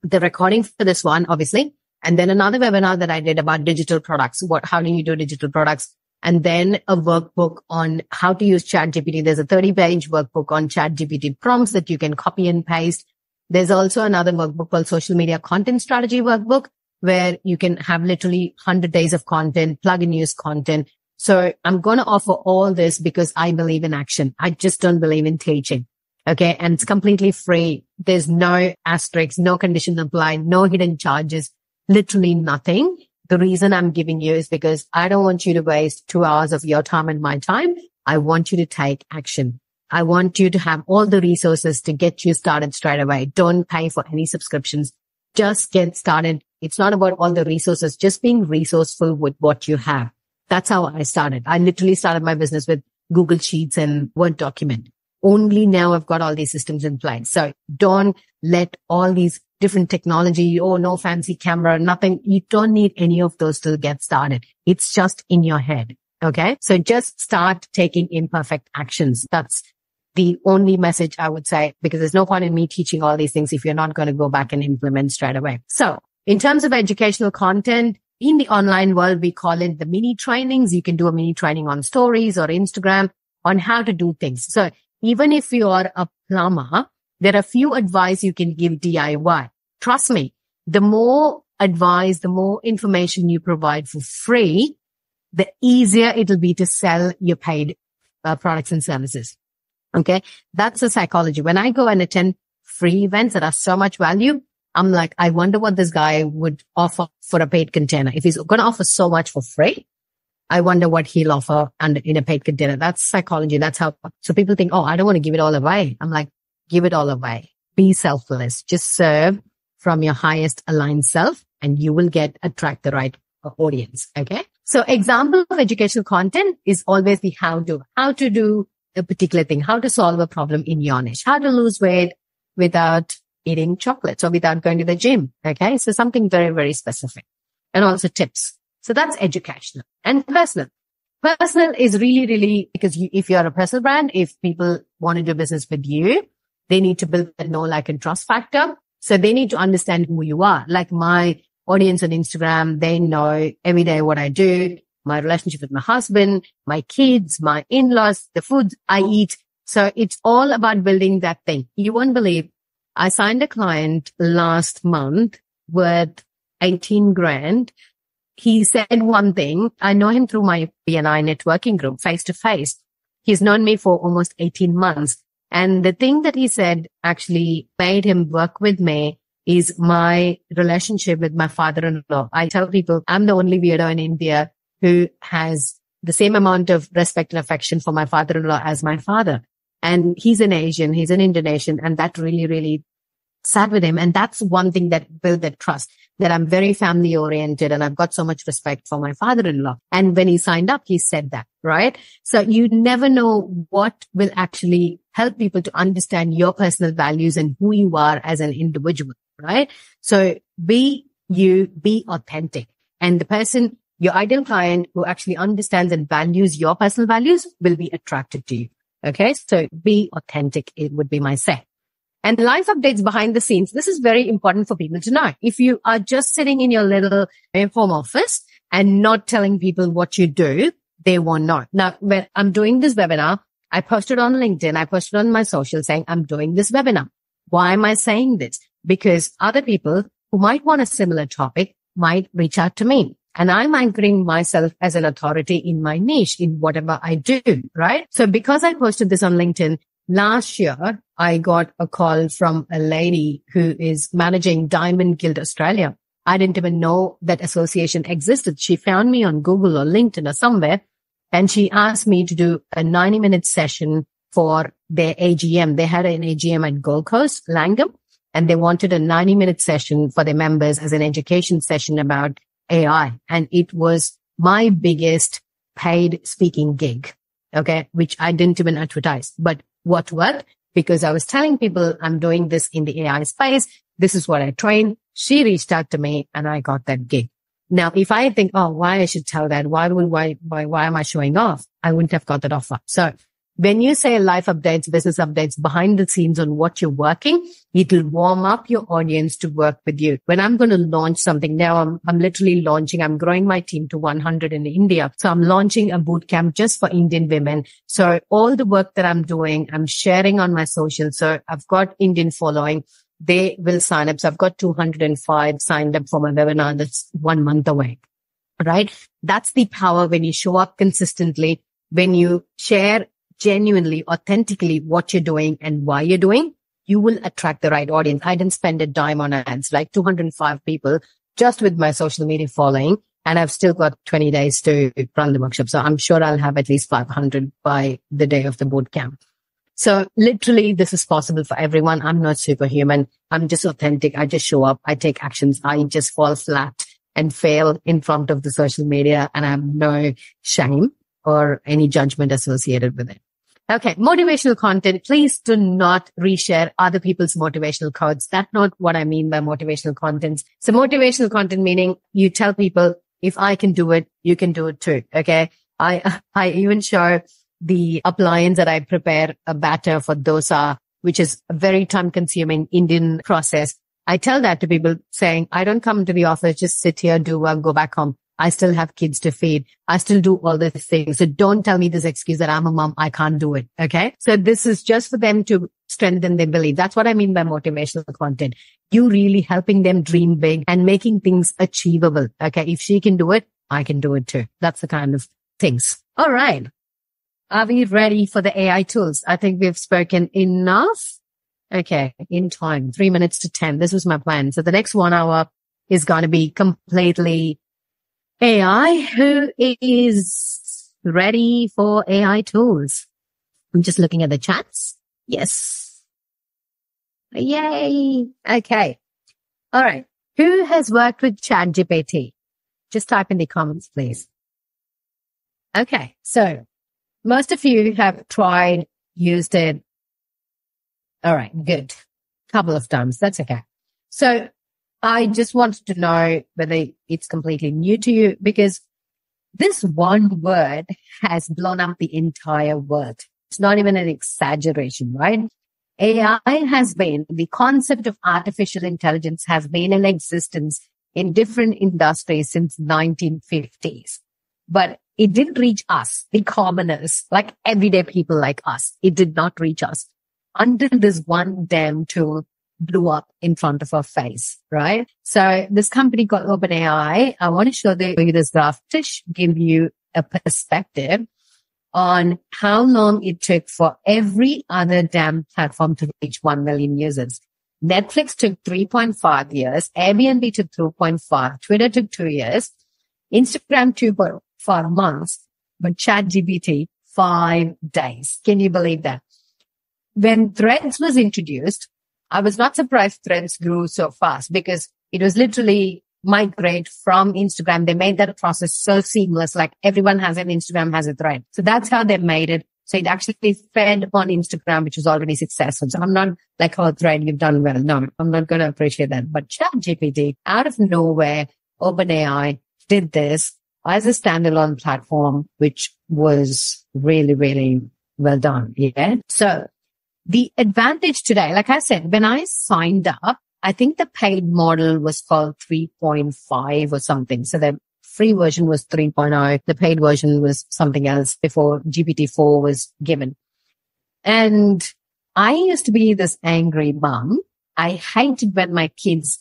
the recording for this one, obviously. And then another webinar that I did about digital products. How do you do digital products? And then a workbook on how to use ChatGPT. There's a 30-page workbook on ChatGPT prompts that you can copy and paste. There's also another workbook called Social Media Content Strategy Workbook, where you can have literally 100 days of content, plug and use content. So I'm going to offer all this because I believe in action. I just don't believe in teaching. Okay. And it's completely free. There's no asterisks, no conditions applied, no hidden charges, literally nothing. The reason I'm giving you is because I don't want you to waste 2 hours of your time and my time. I want you to take action. I want you to have all the resources to get you started straight away. Don't pay for any subscriptions. Just get started. It's not about all the resources, just being resourceful with what you have. That's how I started. I literally started my business with Google Sheets and Word document. Only now I've got all these systems in place. So don't let all these different technology, no fancy camera, nothing. You don't need any of those to get started. It's just in your head. Okay. So just start taking imperfect actions. That's the only message I would say, because there's no point in me teaching all these things if you're not going to go back and implement straight away. So in terms of educational content, in the online world, we call it the mini trainings. You can do a mini training on stories or Instagram on how to do things. So even if you are a plumber, there are few advice you can give DIY. Trust me, the more advice, the more information you provide for free, the easier it'll be to sell your paid products and services. Okay. That's the psychology. When I go and attend free events that are so much value, I'm like, I wonder what this guy would offer for a paid container. If he's going to offer so much for free, I wonder what he'll offer in a paid container. That's psychology. That's how, so people think, I don't want to give it all away. I'm like, give it all away. Be selfless. Just serve from your highest aligned self and you will attract the right audience. Okay. So example of educational content is always the how to do a particular thing, how to solve a problem in your niche, how to lose weight without eating chocolates or without going to the gym. Okay. So something very, very specific, and also tips. So that's educational. And personal. Personal is really, really, because if you're a personal brand, if people want to do business with you, they need to build that know, like, and trust factor. So they need to understand who you are. Like my audience on Instagram, they know every day what I do, my relationship with my husband, my kids, my in-laws, the food I eat. So it's all about building that thing. You won't believe, I signed a client last month worth 18 grand. He said one thing. I know him through my BNI networking group, face to face. He's known me for almost 18 months. And the thing that he said actually made him work with me is my relationship with my father-in-law. I tell people I'm the only weirdo in India who has the same amount of respect and affection for my father-in-law as my father. And he's an Asian, he's an Indonesian, and that really, really sat with him. And that's one thing that built that trust, that I'm very family oriented and I've got so much respect for my father-in-law. And when he signed up, he said that, right? So you never know what will actually help people to understand your personal values and who you are as an individual, right? So be you, be authentic. And the person, your ideal client who actually understands and values your personal values will be attracted to you. Okay. So be authentic. It would be my say. And life updates behind the scenes. This is very important for people to know. If you are just sitting in your little home office and not telling people what you do, they won't know. Now, when I'm doing this webinar, I posted on LinkedIn, I posted on my social saying, I'm doing this webinar. Why am I saying this? Because other people who might want a similar topic might reach out to me. And I'm anchoring myself as an authority in my niche, in whatever I do, right? So because I posted this on LinkedIn, last year, I got a call from a lady who is managing Diamond Guild Australia. I didn't even know that association existed. She found me on Google or LinkedIn or somewhere, and she asked me to do a 90-minute session for their AGM. They had an AGM at Gold Coast, Langham, and they wanted a 90-minute session for their members as an education session about AI. And it was my biggest paid speaking gig, okay, which I didn't even advertise. But what worked? Because I was telling people I'm doing this in the AI space. This is what I train. She reached out to me and I got that gig. Now, if I think, oh, why I should tell that? Why am I showing off? I wouldn't have got that offer. So when you say life updates, business updates behind the scenes on what you're working, it'll warm up your audience to work with you. When I'm going to launch something now, I'm literally launching, I'm growing my team to 100 in India. So I'm launching a boot camp just for Indian women. So all the work that I'm doing, I'm sharing on my social. So I've got Indian following. They will sign up. So I've got 205 signed up for my webinar that's 1 month away, right? That's the power when you show up consistently, when you share genuinely, authentically what you're doing and why you're doing, you will attract the right audience. I didn't spend a dime on ads, like 205 people just with my social media following. And I've still got 20 days to run the workshop. So I'm sure I'll have at least 500 by the day of the boot camp. So literally this is possible for everyone. I'm not superhuman. I'm just authentic. I just show up. I take actions. I just fall flat and fail in front of the social media, and I have no shame or any judgment associated with it. Okay. Motivational content. Please do not reshare other people's motivational quotes. That's not what I mean by motivational content. So motivational content meaning you tell people, if I can do it, you can do it too. Okay. I even show the appliance that I prepare a batter for dosa, which is a very time consuming Indian process. I tell that to people saying, I don't come to the office, just sit here, do work, go back home. I still have kids to feed. I still do all the things. So don't tell me this excuse that I'm a mom, I can't do it. Okay. So this is just for them to strengthen their belief. That's what I mean by motivational content. You really helping them dream big and making things achievable. Okay. If she can do it, I can do it too. That's the kind of things. All right. Are we ready for the AI tools? I think we've spoken enough. Okay. In time, 3 minutes to 10. This was my plan. So the next 1 hour is going to be completely AI. Who is ready for AI tools? I'm just looking at the chats. Yes. Yay. Okay. All right. Who has worked with ChatGPT? Just type in the comments, please. Okay. So most of you have tried, used it. All right. Good. Couple of times. That's okay. So I just wanted to know whether it's completely new to you, because this one word has blown up the entire world. It's not even an exaggeration, right? AI has been, the concept of artificial intelligence has been in existence in different industries since 1950s. But it didn't reach us, the commoners, like everyday people like us. It did not reach us until this one damn tool blew up in front of our face, right? So this company called OpenAI, I want to show you this graph to give you a perspective on how long it took for every other damn platform to reach 1 million users. Netflix took 3.5 years. Airbnb took 2.5. Twitter took 2 years. Instagram 2.5 months. But ChatGPT, 5 days. Can you believe that? When Threads was introduced, I was not surprised Threads grew so fast, because it was literally migrate from Instagram. They made that process so seamless. Like everyone has an Instagram, has a Thread. So that's how they made it. So it actually fed on Instagram, which was already successful. So I'm not like, oh, Thread, you've done well. No, I'm not going to appreciate that. But ChatGPT, out of nowhere, OpenAI did this as a standalone platform, which was really, really well done. Yeah. So the advantage today, like I said, when I signed up, I think the paid model was called 3.5 or something. So the free version was 3.0. The paid version was something else before GPT-4 was given. And I used to be this angry mom. I hated when my kids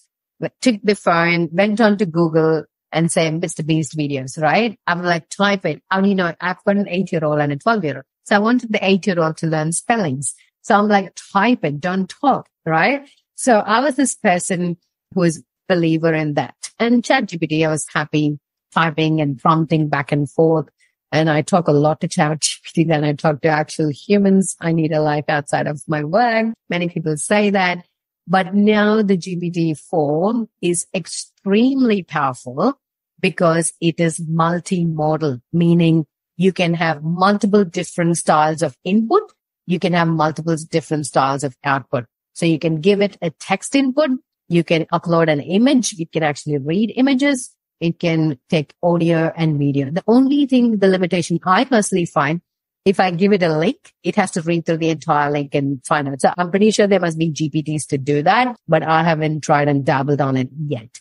took the phone, went on to Google and say Mr. Beast videos, right? I'm like, type it. How do you know? I've got an 8-year-old and a 12-year-old. So I wanted the 8-year-old to learn spellings. So I'm like, type it, don't talk, right? So I was this person who was a believer in that. And ChatGPT, I was happy typing and prompting back and forth. And I talk a lot to ChatGPT than I talk to actual humans. I need a life outside of my work. Many people say that. But now the GPT-4 is extremely powerful because it is multimodal, meaning you can have multiple different styles of input. You can have multiple different styles of output. So you can give it a text input. You can upload an image. It can actually read images. It can take audio and video. The only thing, the limitation I personally find, if I give it a link, it has to read through the entire link and find out. So I'm pretty sure there must be GPTs to do that, but I haven't tried and dabbled on it yet.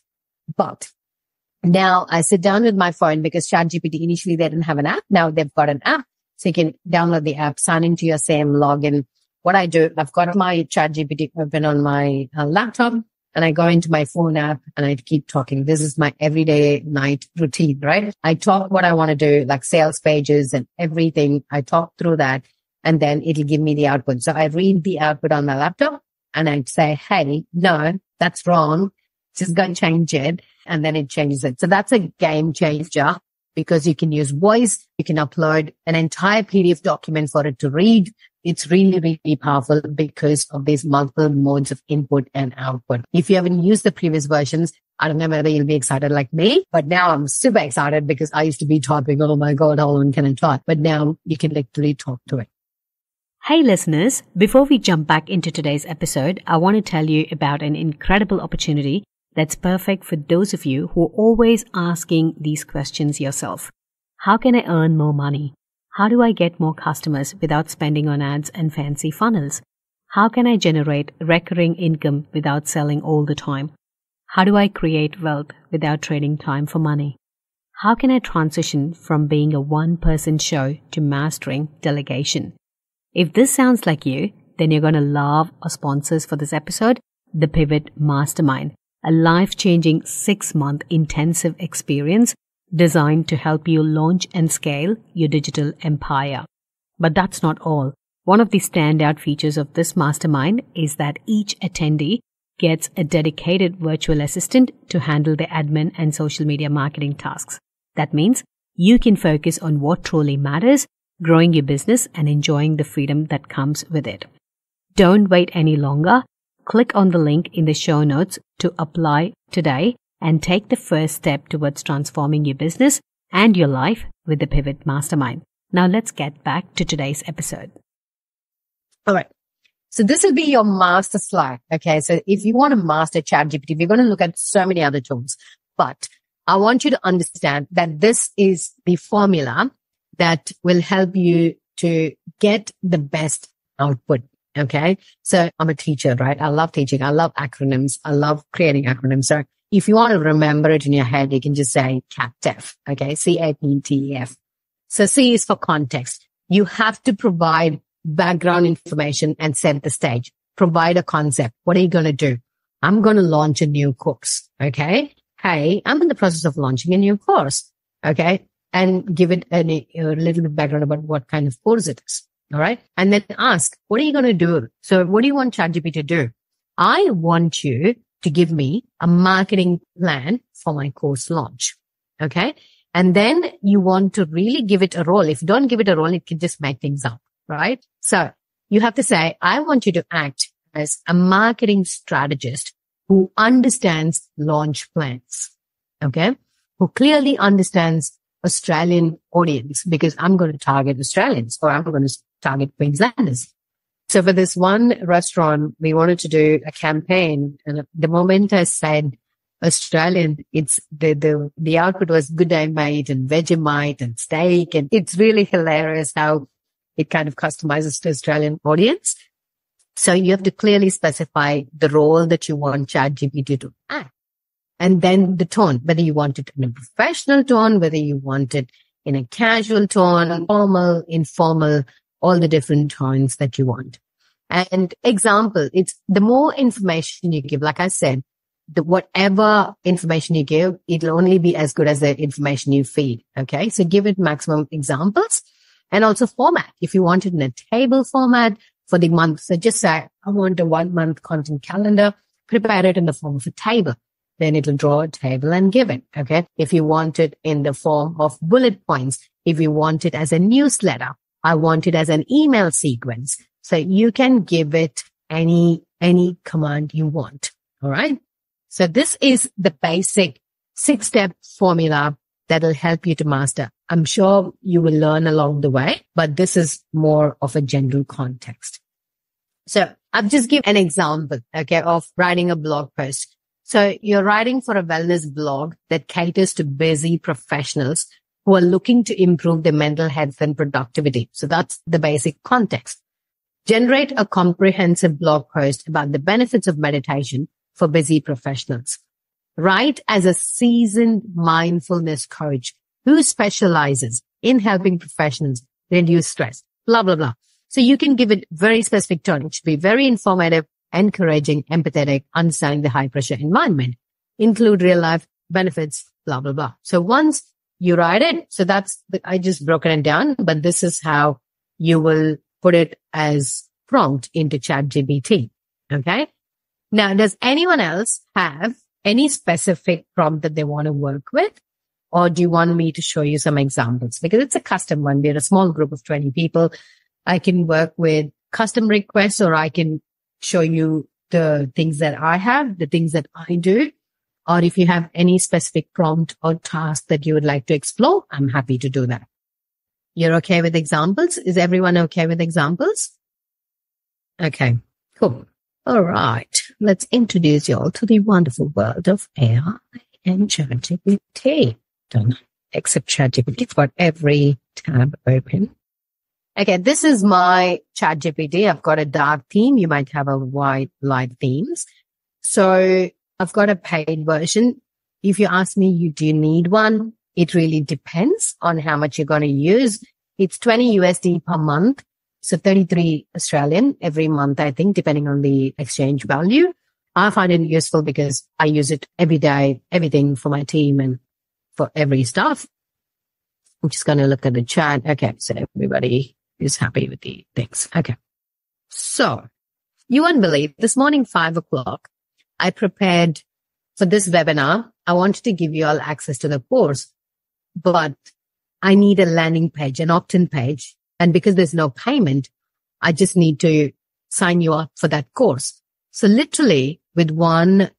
But now I sit down with my phone because ChatGPT, initially they didn't have an app. Now they've got an app. So you can download the app, sign into your same login. What I do, I've got my ChatGPT open on my laptop and I go into my phone app and I keep talking. This is my everyday night routine, right? I talk what I want to do, like sales pages and everything. I talk through that and then it'll give me the output. So I read the output on my laptop and I say, hey, no, that's wrong. Just go and change it. And then it changes it. So that's a game changer because you can use voice. You can upload an entire PDF document for it to read. It's really, really powerful because of these multiple modes of input and output. If you haven't used the previous versions, I don't know whether you'll be excited like me, but now I'm super excited because I used to be typing, oh my God, how long can I type? But now you can literally talk to it. Hey listeners, before we jump back into today's episode, I want to tell you about an incredible opportunity that's perfect for those of you who are always asking these questions yourself. How can I earn more money? How do I get more customers without spending on ads and fancy funnels? How can I generate recurring income without selling all the time? How do I create wealth without trading time for money? How can I transition from being a one-person show to mastering delegation? If this sounds like you, then you're going to love our sponsors for this episode, the Pivot Mastermind, a life-changing 6-month intensive experience designed to help you launch and scale your digital empire. But that's not all. One of the standout features of this mastermind is that each attendee gets a dedicated virtual assistant to handle the admin and social media marketing tasks. That means you can focus on what truly matters, growing your business and enjoying the freedom that comes with it. Don't wait any longer. Click on the link in the show notes to apply today and take the first step towards transforming your business and your life with the Pivot Mastermind. Now let's get back to today's episode. All right. So this will be your master slide. Okay. So if you want to master ChatGPT, we're going to look at so many other tools, but I want you to understand that this is the formula that will help you to get the best output. Okay. So I'm a teacher, right? I love teaching. I love acronyms. I love creating acronyms. So if you want to remember it in your head, you can just say CAPTEF. Okay. CAPTEF. So C is for context. You have to provide background information and set the stage. Provide a concept. What are you going to do? I'm going to launch a new course. Okay. Hey, I'm in the process of launching a new course. Okay. And give it a little bit background about what kind of course it is. All right. And then ask, what are you going to do? So what do you want ChatGPT to do? I want you to give me a marketing plan for my course launch. Okay. And then you want to really give it a role. If you don't give it a role, it can just make things up. Right. So you have to say, I want you to act as a marketing strategist who understands launch plans. Okay. Who clearly understands Australian audience because I'm going to target Australians or I'm going to target Queenslanders. So for this one restaurant, we wanted to do a campaign. And the moment I said Australian, it's the output was good day mate and Vegemite and steak. And it's really hilarious how it kind of customizes to Australian audience. So you have to clearly specify the role that you want ChatGPT to act. And then the tone, whether you want it in a professional tone, whether you want it in a casual tone, formal, informal, all the different tones that you want. And example, it's the more information you give, like I said, whatever information you give, it'll only be as good as the information you feed. Okay. So give it maximum examples and also format. If you want it in a table format for the month, so just say, I want a 1 month content calendar, prepare it in the form of a table. Then it'll draw a table and give it. Okay. If you want it in the form of bullet points, if you want it as a newsletter, I want it as an email sequence. So you can give it any command you want. All right. So this is the basic 6-step formula that'll help you to master. I'm sure you will learn along the way, but this is more of a general context. So I've just given an example, okay, of writing a blog post. So you're writing for a wellness blog that caters to busy professionals who are looking to improve their mental health and productivity. So that's the basic context. Generate a comprehensive blog post about the benefits of meditation for busy professionals. Write as a seasoned mindfulness coach who specializes in helping professionals reduce stress, blah, blah, blah. So you can give it very specific tone. It should be very informative, encouraging, empathetic, understanding the high pressure environment, include real life benefits, blah, blah, blah. So once you write it, so I just broken it down, but this is how you will put it as prompt into ChatGPT. Okay. Now, does anyone else have any specific prompt that they want to work with? Or do you want me to show you some examples? Because it's a custom one. We're a small group of 20 people. I can work with custom requests, or I can show you the things that I have, the things that I do. Or if you have any specific prompt or task that you would like to explore, I'm happy to do that. You're okay with examples? Is everyone okay with examples? Okay, cool. All right. Let's introduce you all to the wonderful world of AI and ChatGPT. Don't accept ChatGPT. It's got every tab open. Okay, this is my ChatGPT. I've got a dark theme. You might have a white light themes. So I've got a paid version. If you ask me, do you need one? It really depends on how much you're going to use. It's 20 USD per month. So 33 Australian every month, I think, depending on the exchange value. I find it useful because I use it every day, everything for my team and for every stuff. I'm just going to look at the chat. Okay. So everybody is happy with the things. Okay. So you won't believe this morning, 5 o'clock, I prepared for this webinar. I wanted to give you all access to the course, but I need a landing page, an opt-in page. And because there's no payment, I just need to sign you up for that course. So literally with one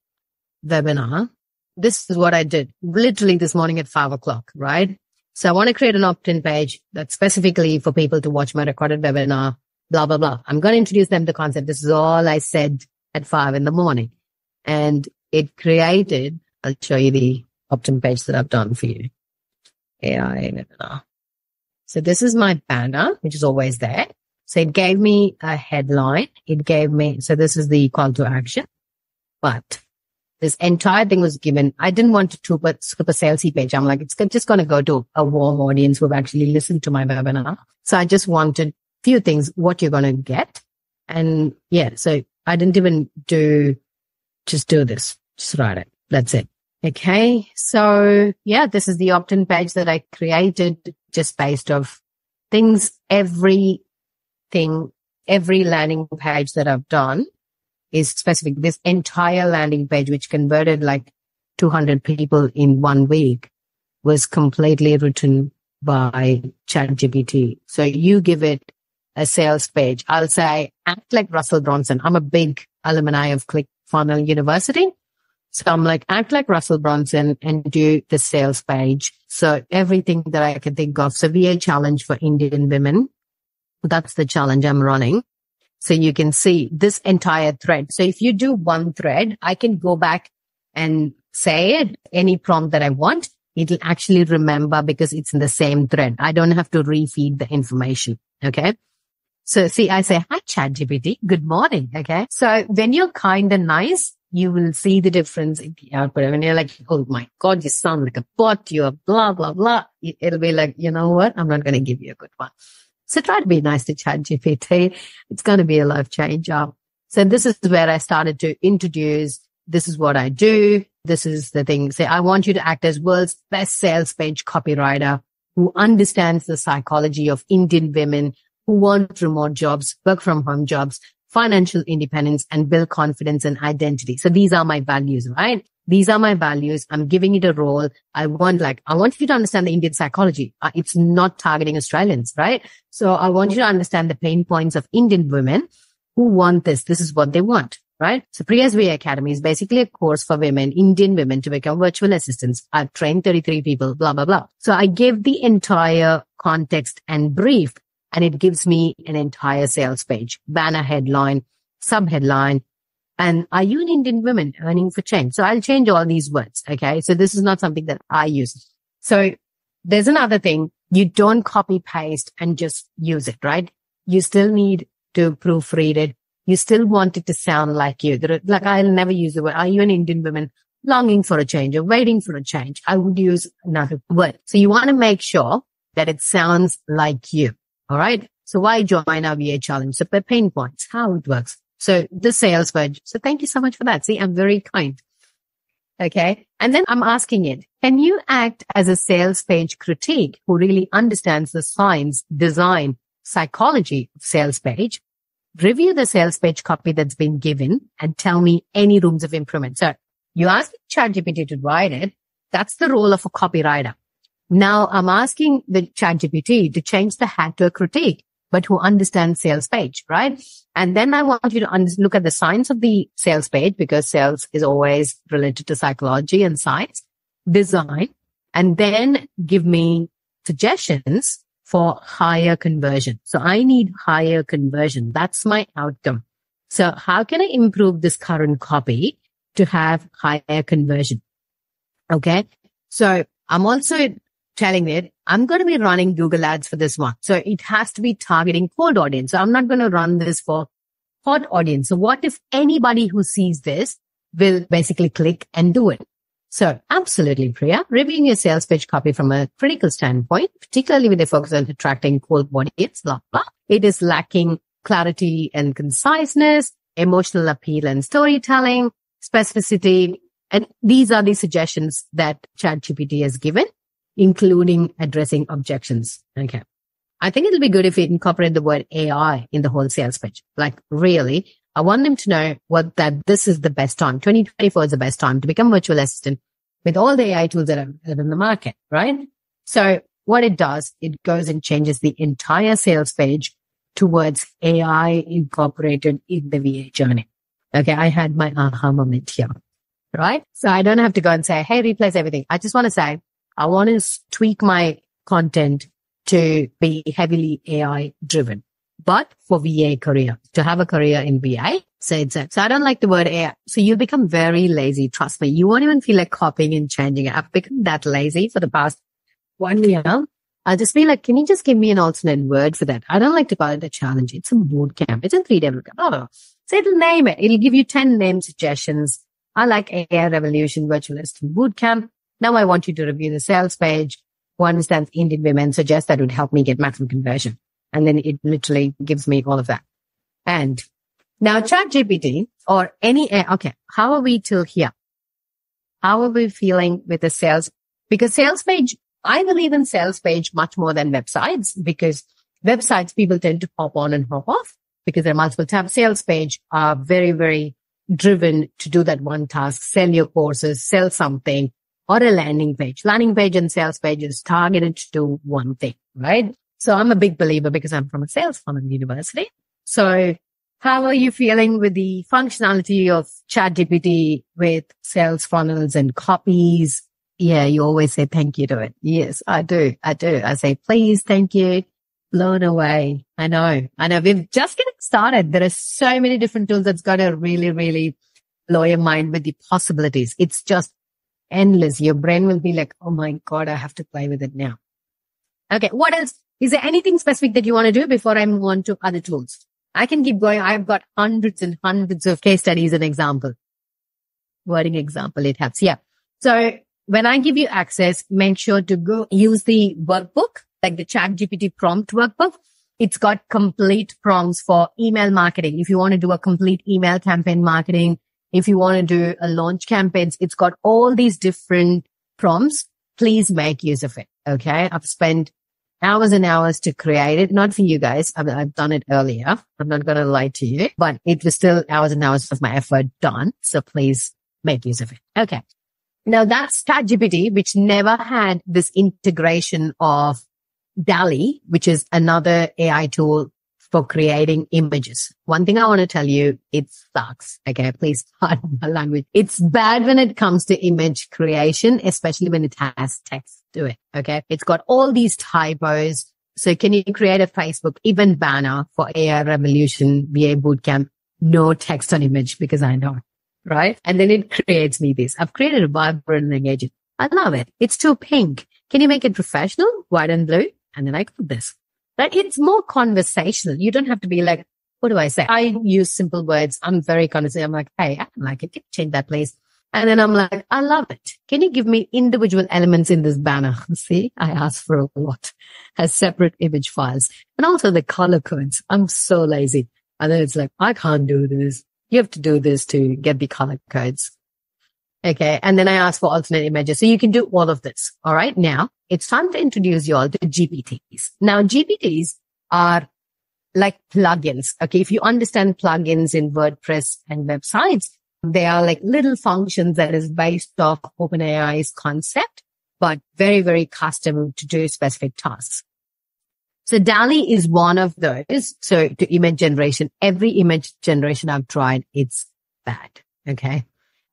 webinar, this is what I did literally this morning at 5 o'clock, right? So I want to create an opt-in page that's specifically for people to watch my recorded webinar, blah, blah, blah. I'm going to introduce them to the concept. This is all I said at 5 in the morning. And it created, I'll show you the opt-in page that I've done for you. AI webinar. So this is my banner, which is always there. So it gave me a headline. So this is the call to action, but this entire thing was given. I didn't want to super salesy page. I'm like, it's just going to go to a warm audience who've actually listened to my webinar. So I just wanted a few things, what you're going to get. And yeah, so I didn't even just do this. Just write it. That's it. Okay. So yeah, this is the opt-in page that I created just based off things, every landing page that I've done is specific. This entire landing page, which converted like 200 people in 1 week, was completely written by ChatGPT. So you give it a sales page. I'll say, act like Russell Brunson. I'm a big alumni of ClickFunnels University. So I'm like, act like Russell Brunson and do the sales page. So everything that I can think of. So VA challenge for Indian women. That's the challenge I'm running. So you can see this entire thread. So if you do one thread, I can go back and say it, any prompt that I want. It'll actually remember because it's in the same thread. I don't have to refeed the information. Okay. So see, I say, hi, ChatGPT. Good morning. Okay. So when you're kind and nice, you will see the difference in the output. When you're like, oh my God, you sound like a bot. You're blah, blah, blah. It'll be like, you know what? I'm not going to give you a good one. So try to be nice to ChatGPT. It's going to be a life changer. So this is where I started to introduce this is what I do. This is the thing. Say, I want you to act as world's best sales page copywriter who understands the psychology of Indian women who want remote jobs, work from home jobs, financial independence, and build confidence and identity. So these are my values, right? These are my values. I'm giving it a role. I want you to understand the Indian psychology. It's not targeting Australians, right? So I want you to understand the pain points of Indian women who want this. This is what they want, right? So Priya's VA Academy is basically a course for women, Indian women, to become virtual assistants. I've trained 33 people, blah, blah, blah. So I gave the entire context and brief, and it gives me an entire sales page, banner headline, sub-headline, and are you an Indian woman earning for change? So I'll change all these words. Okay. So this is not something that I use. So there's another thing. You don't copy paste and just use it, right? You still need to proofread it. You still want it to sound like you. Like I'll never use the word, are you an Indian woman longing for a change or waiting for a change? I would use another word. So you want to make sure that it sounds like you. All right. So why join our VA challenge? So pain points, how it works. So the sales page. So thank you so much for that. See, I'm very kind. Okay. And then I'm asking it, can you act as a sales page critique who really understands the science, design, psychology of sales page? Review the sales page copy that's been given and tell me any rooms of improvement. So you ask ChatGPT to write it. That's the role of a copywriter. Now I'm asking the ChatGPT to change the hat to a critique, but who understands sales page, right? And then I want you to look at the science of the sales page, because sales is always related to psychology and science, design, and then give me suggestions for higher conversion. So I need higher conversion. That's my outcome. So how can I improve this current copy to have higher conversion? Okay. So I'm also telling it, I'm going to be running Google ads for this one. So it has to be targeting cold audience. So I'm not going to run this for hot audience. So what if anybody who sees this will basically click and do it? So absolutely, Priya, reviewing your sales page copy from a critical standpoint, particularly with a focus on attracting cold audience, blah, blah. It is lacking clarity and conciseness, emotional appeal and storytelling, specificity. And these are the suggestions that ChatGPT has given, including addressing objections. Okay. I think it'll be good if we incorporate the word AI in the whole sales page. Like really, I want them to know that this is the best time. 2024 is the best time to become virtual assistant with all the AI tools that are in the market, right? So what it does, it goes and changes the entire sales page towards AI incorporated in the VA journey. Okay. I had my aha moment here, right? So I don't have to go and say, hey, replace everything. I just want to say, I want to tweak my content to be heavily AI driven, but for VA career, to have a career in VA. So I don't like the word AI. So you become very lazy. Trust me. You won't even feel like copying and changing it. I've become that lazy for the past 1 year. I'll just be like, can you just give me an alternate word for that? I don't like to call it a challenge. It's a boot camp. It's a 3-day boot camp. No. So it'll name it. It'll give you 10 name suggestions. I like AI Revolution Virtual Assistant Boot Camp. Now I want you to review the sales page. Who understands Indian women, suggest that would help me get maximum conversion. And then it literally gives me all of that. And now ChatGPT or any AI, okay, how are we till here? How are we feeling with the sales? Because sales page, I believe in sales page much more than websites, because websites people tend to hop on and hop off because there are multiple tabs. Sales page are very, very driven to do that one task, sell your courses, sell something, or a landing page. Landing page and sales page is targeted to do one thing, right? So I'm a big believer because I'm from a sales funnel university. So how are you feeling with the functionality of ChatGPT with sales funnels and copies? Yeah, you always say thank you to it. Yes, I do. I say, please, thank you. Blown away. I know. We're just getting started. There are so many different tools that's going to really, really blow your mind with the possibilities. It's just endless. Your brain will be like, oh my God, I have to play with it now. Okay. What else? Is there anything specific that you want to do before I move on to other tools? I can keep going. I've got hundreds and hundreds of case studies and example. Wording example, it helps. Yeah. So when I give you access, make sure to go use the workbook, like the ChatGPT prompt workbook. It's got complete prompts for email marketing. If you want to do a complete email campaign marketing, If you want to do a launch campaigns, it's got all these different prompts. Please make use of it. Okay. I've spent hours and hours to create it. Not for you guys. I've done it earlier. I'm not going to lie to you, but it was still hours and hours of my effort done. So please make use of it. Okay. Now that's ChatGPT, which never had this integration of DALL-E, which is another AI tool for creating images. One thing I want to tell you, it sucks. Okay. Please pardon my language. It's bad when it comes to image creation, especially when it has text to it. Okay. It's got all these typos. So can you create a Facebook event banner for AI Revolution VA Bootcamp? No text on image because I know. Right. And then it creates me this. I've created a vibrant and engaging. I love it. It's too pink. Can you make it professional? White and blue? And then I got this. Right? It's more conversational. You don't have to be like, what do I say? I use simple words. I'm very conversational. I'm like, hey, I don't like it. Can you change that, please? And then I'm like, I love it. Can you give me individual elements in this banner? See, I asked for a lot. Has separate image files and also the color codes. I'm so lazy. And then it's like, I can't do this. You have to do this to get the color codes. Okay. And then I asked for alternate images. So you can do all of this. All right. Now it's time to introduce you all to GPTs. Now GPTs are like plugins. Okay. If you understand plugins in WordPress and websites, they are like little functions that is based off OpenAI's concept, but very, very custom to do specific tasks. So DALL-E is one of those. So to image generation, every image generation I've tried, it's bad. Okay.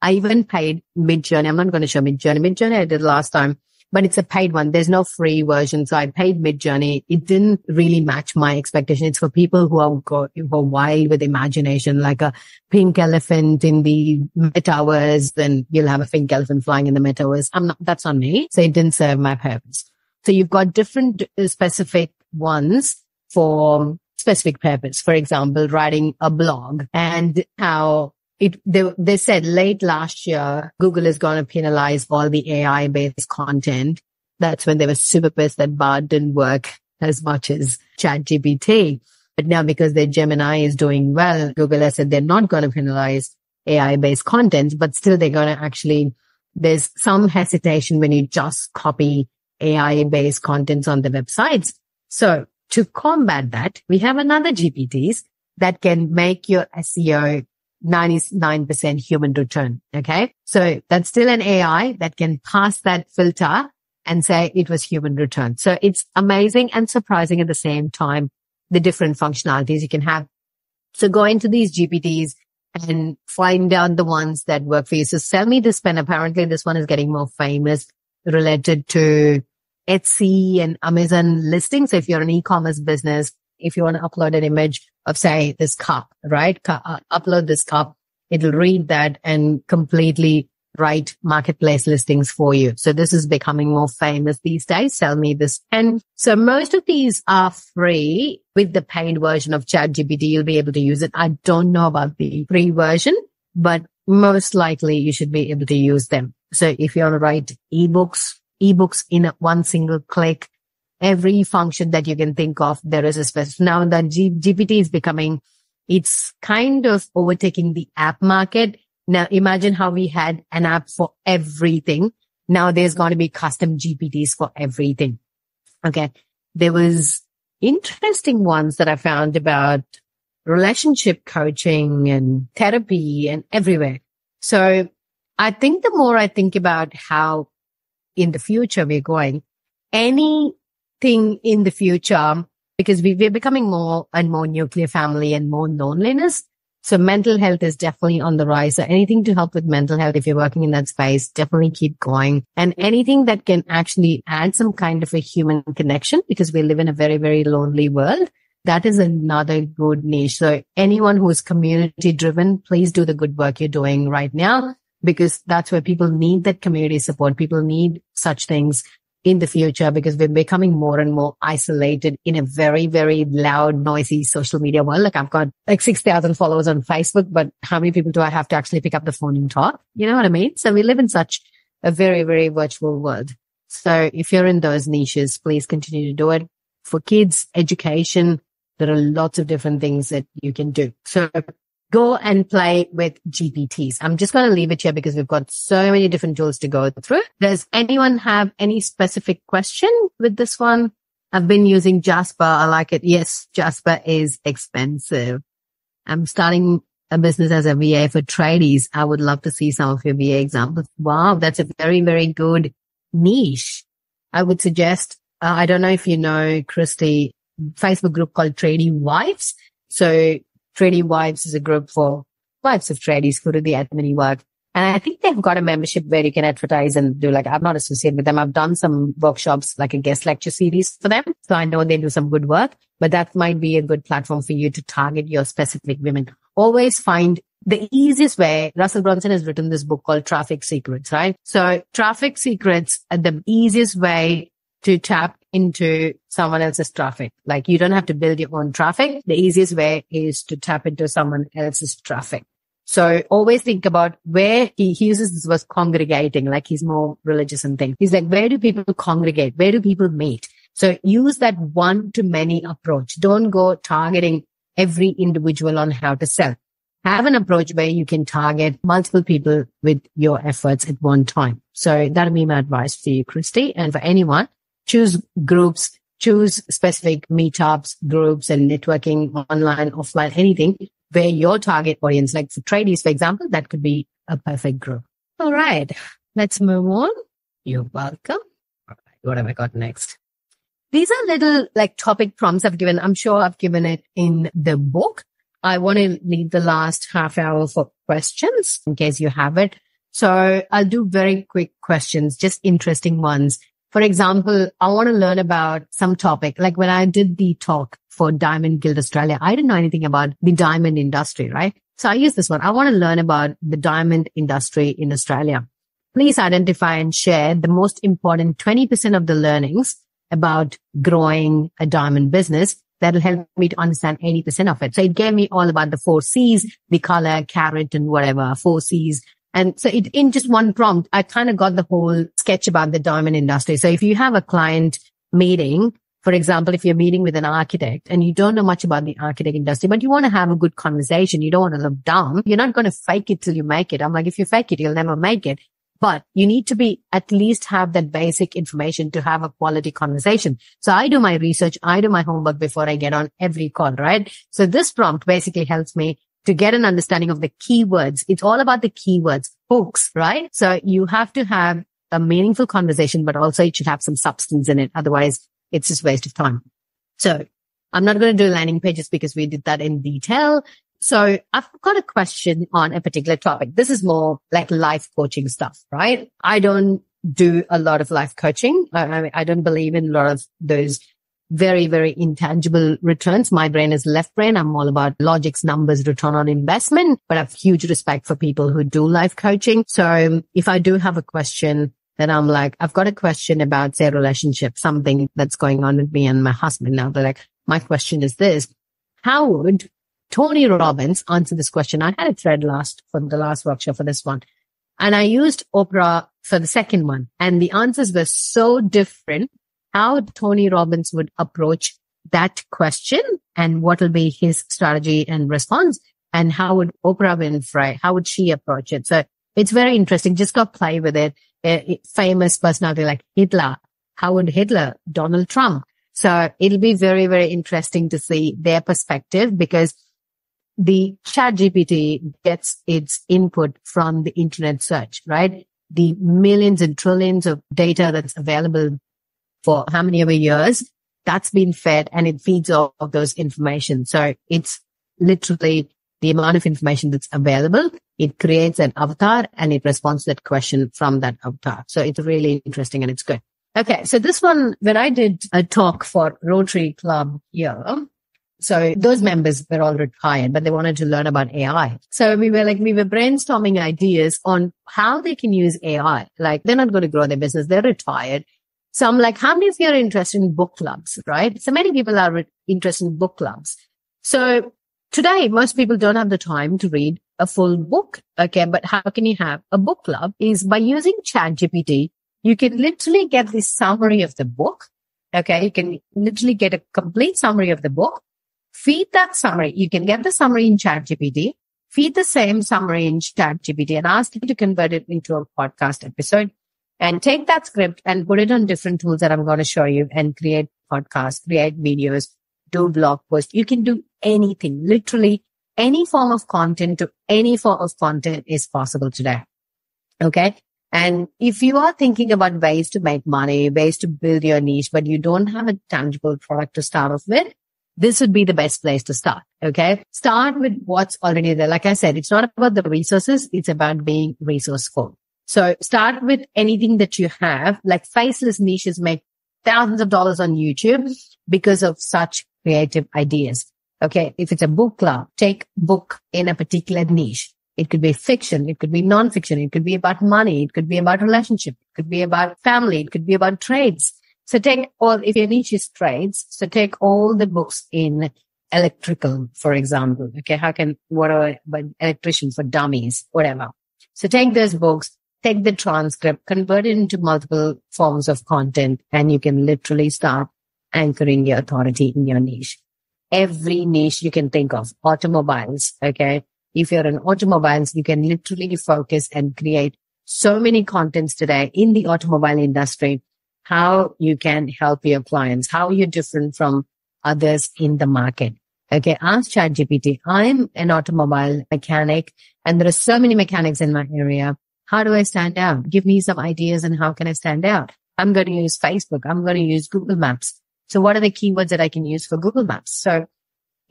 I even paid Midjourney. I'm not going to show Midjourney. Midjourney I did last time, but it's a paid one. There's no free version. So I paid Midjourney. It didn't really match my expectation. It's for people who are wild with imagination, like a pink elephant in the metaverse. Then you'll have a pink elephant flying in the metaverse. That's not me. So it didn't serve my purpose. So you've got different specific ones for specific purpose. For example, writing a blog and how they said late last year, Google is going to penalize all the AI based content. That's when they were super pissed that Bard didn't work as much as ChatGPT. But now because their Gemini is doing well, Google has said they're not going to penalize AI based content, but still they're going to actually, there's some hesitation when you just copy AI based contents on the websites. So to combat that, we have another GPTs that can make your SEO 99% human return. Okay. So that's still an AI that can pass that filter and say it was human return. So it's amazing and surprising at the same time, the different functionalities you can have. So go into these GPTs and find out the ones that work for you. So Sell Me This Pen. Apparently this one is getting more famous related to Etsy and Amazon listings. So if you're an e-commerce business, if you want to upload an image of, say, this cup, right? Upload this cup. It'll read that and completely write marketplace listings for you. So this is becoming more famous these days. Sell Me This Pen. So most of these are free. With the paid version of ChatGPT, you'll be able to use it. I don't know about the free version, but most likely you should be able to use them. So if you want to write ebooks in one single click, every function that you can think of, there is a specific. Now that GPT is becoming, it's kind of overtaking the app market. Now imagine how we had an app for everything. Now there's going to be custom GPTs for everything. Okay. There was interesting ones that I found about relationship coaching and therapy and everywhere. So I think the more I think about how in the future we're going, anything in the future, because we're becoming more and more nuclear family and more loneliness. So mental health is definitely on the rise. So anything to help with mental health, if you're working in that space, definitely keep going. And anything that can actually add some kind of a human connection, because we live in a very, very lonely world. That is another good niche. So anyone who is community driven, please do the good work you're doing right now, because that's where people need that community support. People need such things in the future, because we're becoming more and more isolated in a very, very loud, noisy social media world. Like I've got like 6,000 followers on Facebook, but how many people do I have to actually pick up the phone and talk? You know what I mean? So we live in such a very, very virtual world. So if you're in those niches, please continue to do it. For kids, education, there are lots of different things that you can do. So go and play with GPTs. I'm just going to leave it here because we've got so many different tools to go through. Does anyone have any specific question with this one? I've been using Jasper. I like it. Yes, Jasper is expensive. I'm starting a business as a VA for tradies. I would love to see some of your VA examples. Wow, that's a very, very good niche. I would suggest, I don't know if you know, Christy, Facebook group called Tradie Wives. So Tradie Wives is a group for wives of tradies who do the admin work. And I think they've got a membership where you can advertise and do I'm not associated with them. I've done some workshops, like a guest lecture series for them. So I know they do some good work, but that might be a good platform for you to target your specific women. Always find the easiest way. Russell Brunson has written this book called Traffic Secrets, right? So Traffic Secrets are the easiest way to tap into someone else's traffic. Like you don't have to build your own traffic. The easiest way is to tap into someone else's traffic. So always think about where he uses this word congregating, like he's more religious and things. He's like, where do people congregate? Where do people meet? So use that one-to-many approach. Don't go targeting every individual on how to sell. Have an approach where you can target multiple people with your efforts at one time. So that'll be my advice for you, Christy. And for anyone, choose groups, choose specific meetups, groups and networking, online, offline, anything where your target audience, like for tradies, for example, that could be a perfect group. All right, let's move on. You're welcome. All right, what have I got next? These are little topic prompts I've given. I'm sure I've given it in the book. I want to leave the last half hour for questions in case you have it. So I'll do very quick questions, just interesting ones. For example, I want to learn about some topic. Like when I did the talk for Diamond Guild Australia, I didn't know anything about the diamond industry, right? So I use this one. I want to learn about the diamond industry in Australia. Please identify and share the most important 20% of the learnings about growing a diamond business that'll help me to understand 80% of it. So it gave me all about the 4 C's, the color, carat, and whatever, 4 C's. And so in just one prompt, I kind of got the whole sketch about the diamond industry. So if you have a client meeting, for example, if you're meeting with an architect and you don't know much about the architect industry, but you want to have a good conversation, you don't want to look dumb, you're not going to fake it till you make it. I'm like, if you fake it, you'll never make it. But you need to be at least have that basic information to have a quality conversation. So I do my research. I do my homework before I get on every call, right? So this prompt basically helps me to get an understanding of the keywords. It's all about the keywords, hooks, right? So you have to have a meaningful conversation, but also it should have some substance in it. Otherwise, it's just waste of time. So I'm not going to do landing pages because we did that in detail. So I've got a question on a particular topic. This is more like life coaching stuff, right? I don't do a lot of life coaching. I don't believe in a lot of those very, very intangible returns. My brain is left brain. I'm all about logics, numbers, return on investment, but I have huge respect for people who do life coaching. So if I do have a question, then I'm like, I've got a question about, say, relationship, something that's going on with me and my husband. Now they're like, my question is this: how would Tony Robbins answer this question? I had a thread for the last workshop for this one, and I used Oprah for the second one, and the answers were so different. How Tony Robbins would approach that question and what will be his strategy and response, and how would Oprah Winfrey, how would she approach it? So it's very interesting. Just go play with it. Famous personality like Hitler. How would Hitler, Donald Trump? So it'll be very, very interesting to see their perspective, because the ChatGPT gets its input from the internet search, right? The millions and trillions of data that's available for how many ever years, that's been fed and it feeds off of those information. So it's literally the amount of information that's available. It creates an avatar and it responds to that question from that avatar. So it's really interesting and it's good. Okay. So this one, when I did a talk for Rotary Club here, so those members were all retired, but they wanted to learn about AI. So we were brainstorming ideas on how they can use AI. Like, they're not going to grow their business. They're retired. So I'm like, how many of you are interested in book clubs, right? So many people are interested in book clubs. So today, most people don't have the time to read a full book. Okay. But how can you have a book club? Is by using ChatGPT, you can literally get the summary of the book. Okay. You can literally get a complete summary of the book. Feed that summary. You can get the summary in ChatGPT, feed the same summary in ChatGPT and ask it to convert it into a podcast episode, and take that script and put it on different tools that I'm going to show you and create podcasts, create videos, do blog posts. You can do anything, literally any form of content to any form of content is possible today. Okay. And if you are thinking about ways to make money, ways to build your niche, but you don't have a tangible product to start off with, this would be the best place to start. Okay. Start with what's already there. Like I said, it's not about the resources. It's about being resourceful. So start with anything that you have. Like faceless niches make thousands of dollars on YouTube because of such creative ideas. Okay. If it's a book club, take book in a particular niche. It could be fiction. It could be nonfiction. It could be about money. It could be about relationship. It could be about family. It could be about trades. So take all, if your niche is trades, so take all the books in electrical, for example. Okay. What are electricians for dummies, whatever. So take those books, take the transcript, convert it into multiple forms of content, and you can literally start anchoring your authority in your niche. Every niche you can think of, automobiles. Okay. If you're in automobiles, you can literally focus and create so many contents today in the automobile industry, how you can help your clients, how you're different from others in the market. Okay. Ask ChatGPT. I'm an automobile mechanic and there are so many mechanics in my area. How do I stand out? Give me some ideas on how can I stand out? I'm going to use Facebook. I'm going to use Google Maps. So what are the keywords that I can use for Google Maps? So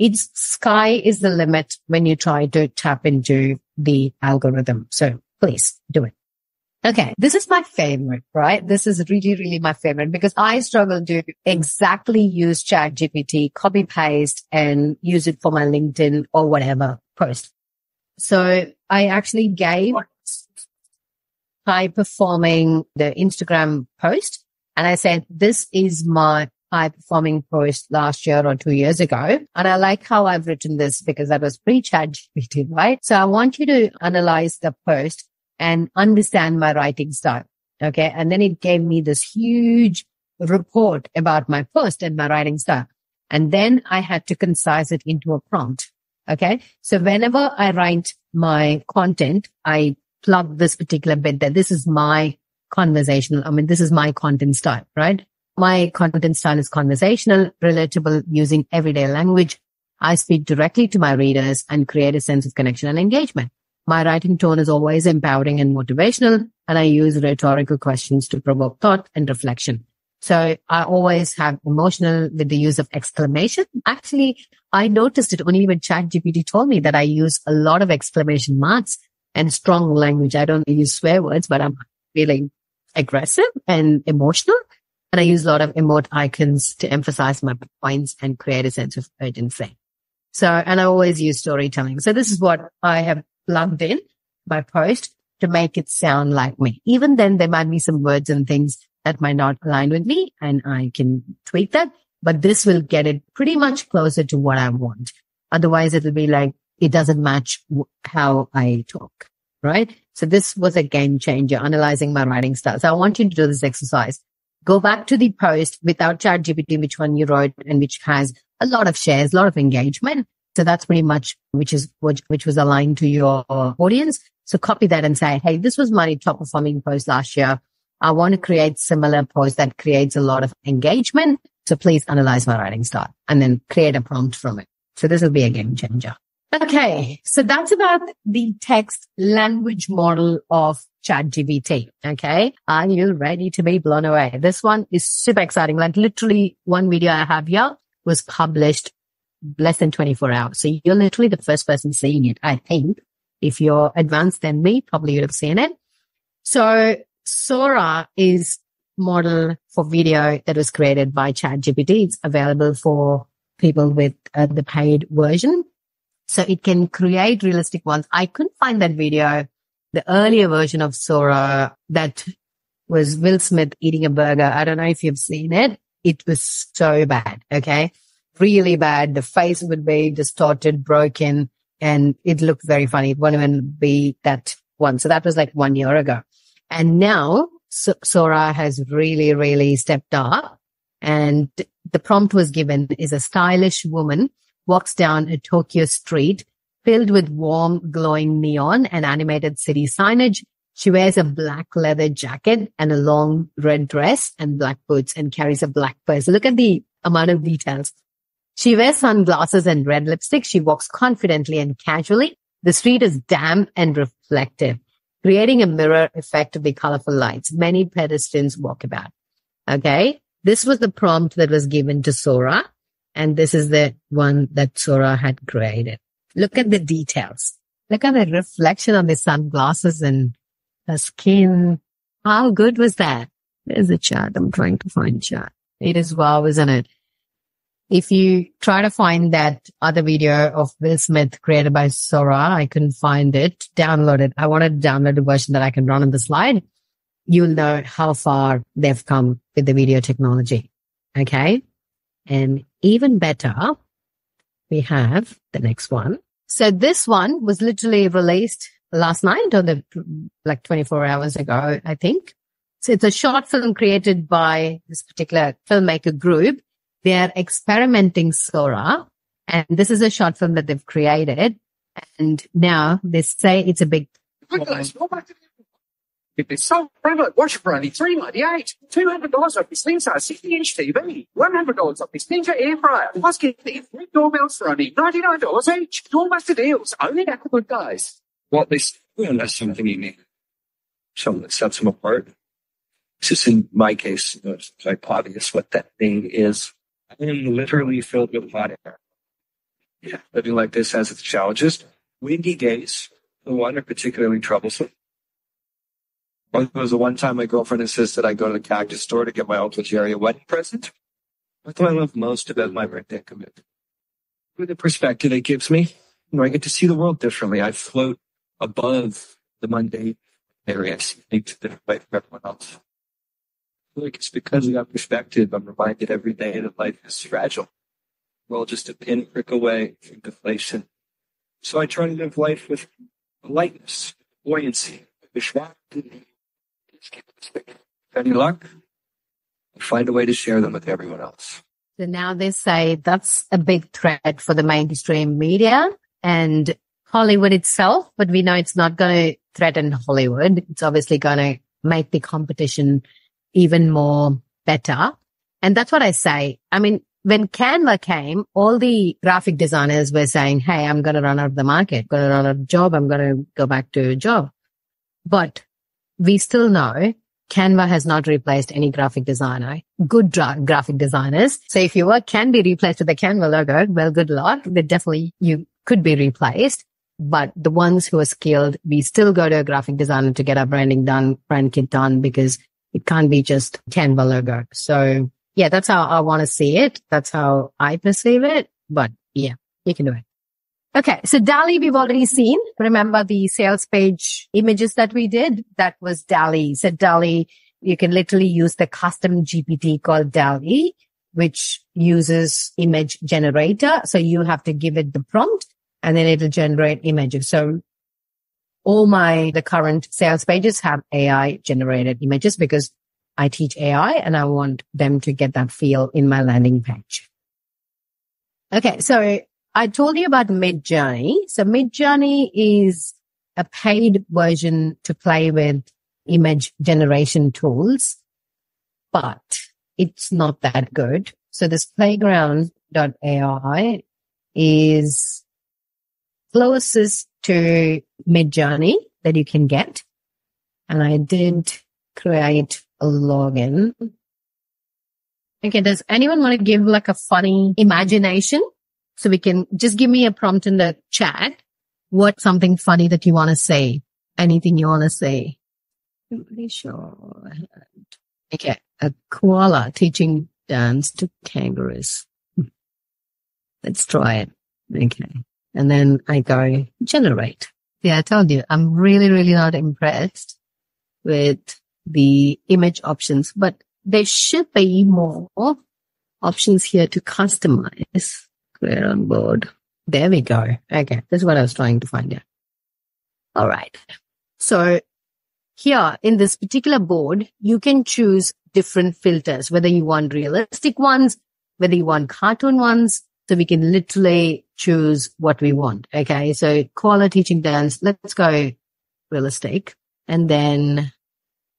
it's sky is the limit when you try to tap into the algorithm. So please do it. Okay. This is my favorite, right? This is really, really my favorite because I struggle to exactly use ChatGPT, copy paste and use it for my LinkedIn or whatever post. So I actually gave high performing the Instagram post and I said, this is my high performing post last year or 2 years ago. And I like how I've written this because that was pre-ChatGPT, right? So I want you to analyze the post and understand my writing style. Okay. And then it gave me this huge report about my post and my writing style. And then I had to concise it into a prompt. Okay. So whenever I write my content, I plug this particular bit that this is my this is my content style, right? My content style is conversational, relatable, using everyday language. I speak directly to my readers and create a sense of connection and engagement. My writing tone is always empowering and motivational, and I use rhetorical questions to provoke thought and reflection. So I always have emotional with the use of exclamation. Actually, I noticed it only when ChatGPT told me that I use a lot of exclamation marks and strong language. I don't use swear words, but I'm feeling aggressive and emotional. And I use a lot of emote icons to emphasize my points and create a sense of urgency. So, and I always use storytelling. So this is what I have plugged in my post to make it sound like me. Even then, there might be some words and things that might not align with me and I can tweak that, but this will get it pretty much closer to what I want. Otherwise, it will be like, it doesn't match how I talk, right? So this was a game changer, analyzing my writing style. So I want you to do this exercise. Go back to the post without ChatGPT, which one you wrote and which has a lot of shares, a lot of engagement. So that's pretty much which was aligned to your audience. So copy that and say, hey, this was my top performing post last year. I want to create similar posts that creates a lot of engagement. So please analyze my writing style and then create a prompt from it. So this will be a game changer. Okay. So that's about the text language model of ChatGPT. Okay. Are you ready to be blown away? This one is super exciting. Like literally one video I have here was published less than 24 hours. So you're literally the first person seeing it. I think if you're advanced than me, probably you'd have seen it. So Sora is model for video that was created by ChatGPT. It's available for people with the paid version. So it can create realistic ones. I couldn't find that video, the earlier version of Sora that was Will Smith eating a burger. I don't know if you've seen it. It was so bad. Okay. Really bad. The face would be distorted, broken, and it looked very funny. It won't even be that one. So that was like 1 year ago. And now Sora has really, really stepped up. And the prompt was given is a stylish woman walks down a Tokyo street filled with warm, glowing neon and animated city signage. She wears a black leather jacket and a long red dress and black boots and carries a black purse. Look at the amount of details. She wears sunglasses and red lipstick. She walks confidently and casually. The street is damp and reflective, creating a mirror effect of the colorful lights. Many pedestrians walk about. Okay. This was the prompt that was given to Sora. And this is the one that Sora had created. Look at the details. Look at the reflection on the sunglasses and the skin. How good was that? There's a chat. I'm trying to find chat. It is wow, isn't it? If you try to find that other video of Will Smith created by Sora, I couldn't find it. Download it. I wanted to download a version that I can run on the slide. You'll know how far they've come with the video technology. Okay. And even better, we have the next one. So this one was literally released last night or 24 hours ago, I think. So it's a short film created by this particular filmmaker group. They are experimenting Sora, and this is a short film that they've created. And now they say it's a big. It's so prevalent. Watch it for only $3.98. $200 off this Ninja 60-inch TV. $100 off this Ninja air fryer. Plus get the 3 doorbells for only $99 each. Doorbuster deals. Only at the Good Guys. Well, that's something unique. Something that sets them apart. It's just in my case, it's quite obvious what that thing is. I am literally filled with hot air. Yeah, living like this has its challenges. Windy days, the one are particularly troublesome. There was the one time my girlfriend insisted I go to the cactus store to get my Uncle Jerry a wedding present. What I love most about my birthday commitment? With the perspective it gives me, I get to see the world differently. I float above the mundane areas, to the way from everyone else. I feel like it's because of that perspective I'm reminded every day that life is fragile. We're all just a pinprick away from deflation. So I try to live life with lightness, buoyancy, any luck, find a way to share them with everyone else. So now they say that's a big threat for the mainstream media and Hollywood itself, but we know it's not going to threaten Hollywood. It's obviously going to make the competition even more better. And that's what I say. I mean, when Canva came, all the graphic designers were saying, hey, I'm going to run out of the market, going to run out of job. I'm going to go back to a job. But we still know Canva has not replaced any graphic designer, good graphic designers. So if your work can be replaced with the Canva logo, well, good luck. You could be replaced. But the ones who are skilled, we still go to a graphic designer to get our branding done, brand kit done, because it can't be just Canva logo. So yeah, that's how I want to see it. That's how I perceive it. But yeah, you can do it. Okay. So DALL-E, we've already seen. Remember the sales page images that we did? That was DALL-E. So DALL-E, you can literally use the custom GPT called DALL-E, which uses image generator. So you have to give it the prompt and then it'll generate images. So all the current sales pages have AI generated images because I teach AI and I want them to get that feel in my landing page. Okay. So I told you about Midjourney. So Midjourney is a paid version to play with image generation tools, but it's not that good. So this playground.ai is closest to Midjourney that you can get. And I did create a login. Okay. Does anyone want to give like a funny imagination? So we can just give me a prompt in the chat. What's something funny that you want to say? Anything you want to say? I'm pretty sure. Okay. A koala teaching dance to kangaroos. Let's try it. Okay. And then I go generate. Yeah, I told you, I'm really, really not impressed with the image options, but there should be more options here to customize. Clear on board. There we go. Okay. That's what I was trying to find out. All right. So here in this particular board, you can choose different filters, whether you want realistic ones, whether you want cartoon ones. So we can literally choose what we want. Okay. So koala teaching dance, let's go realistic. And then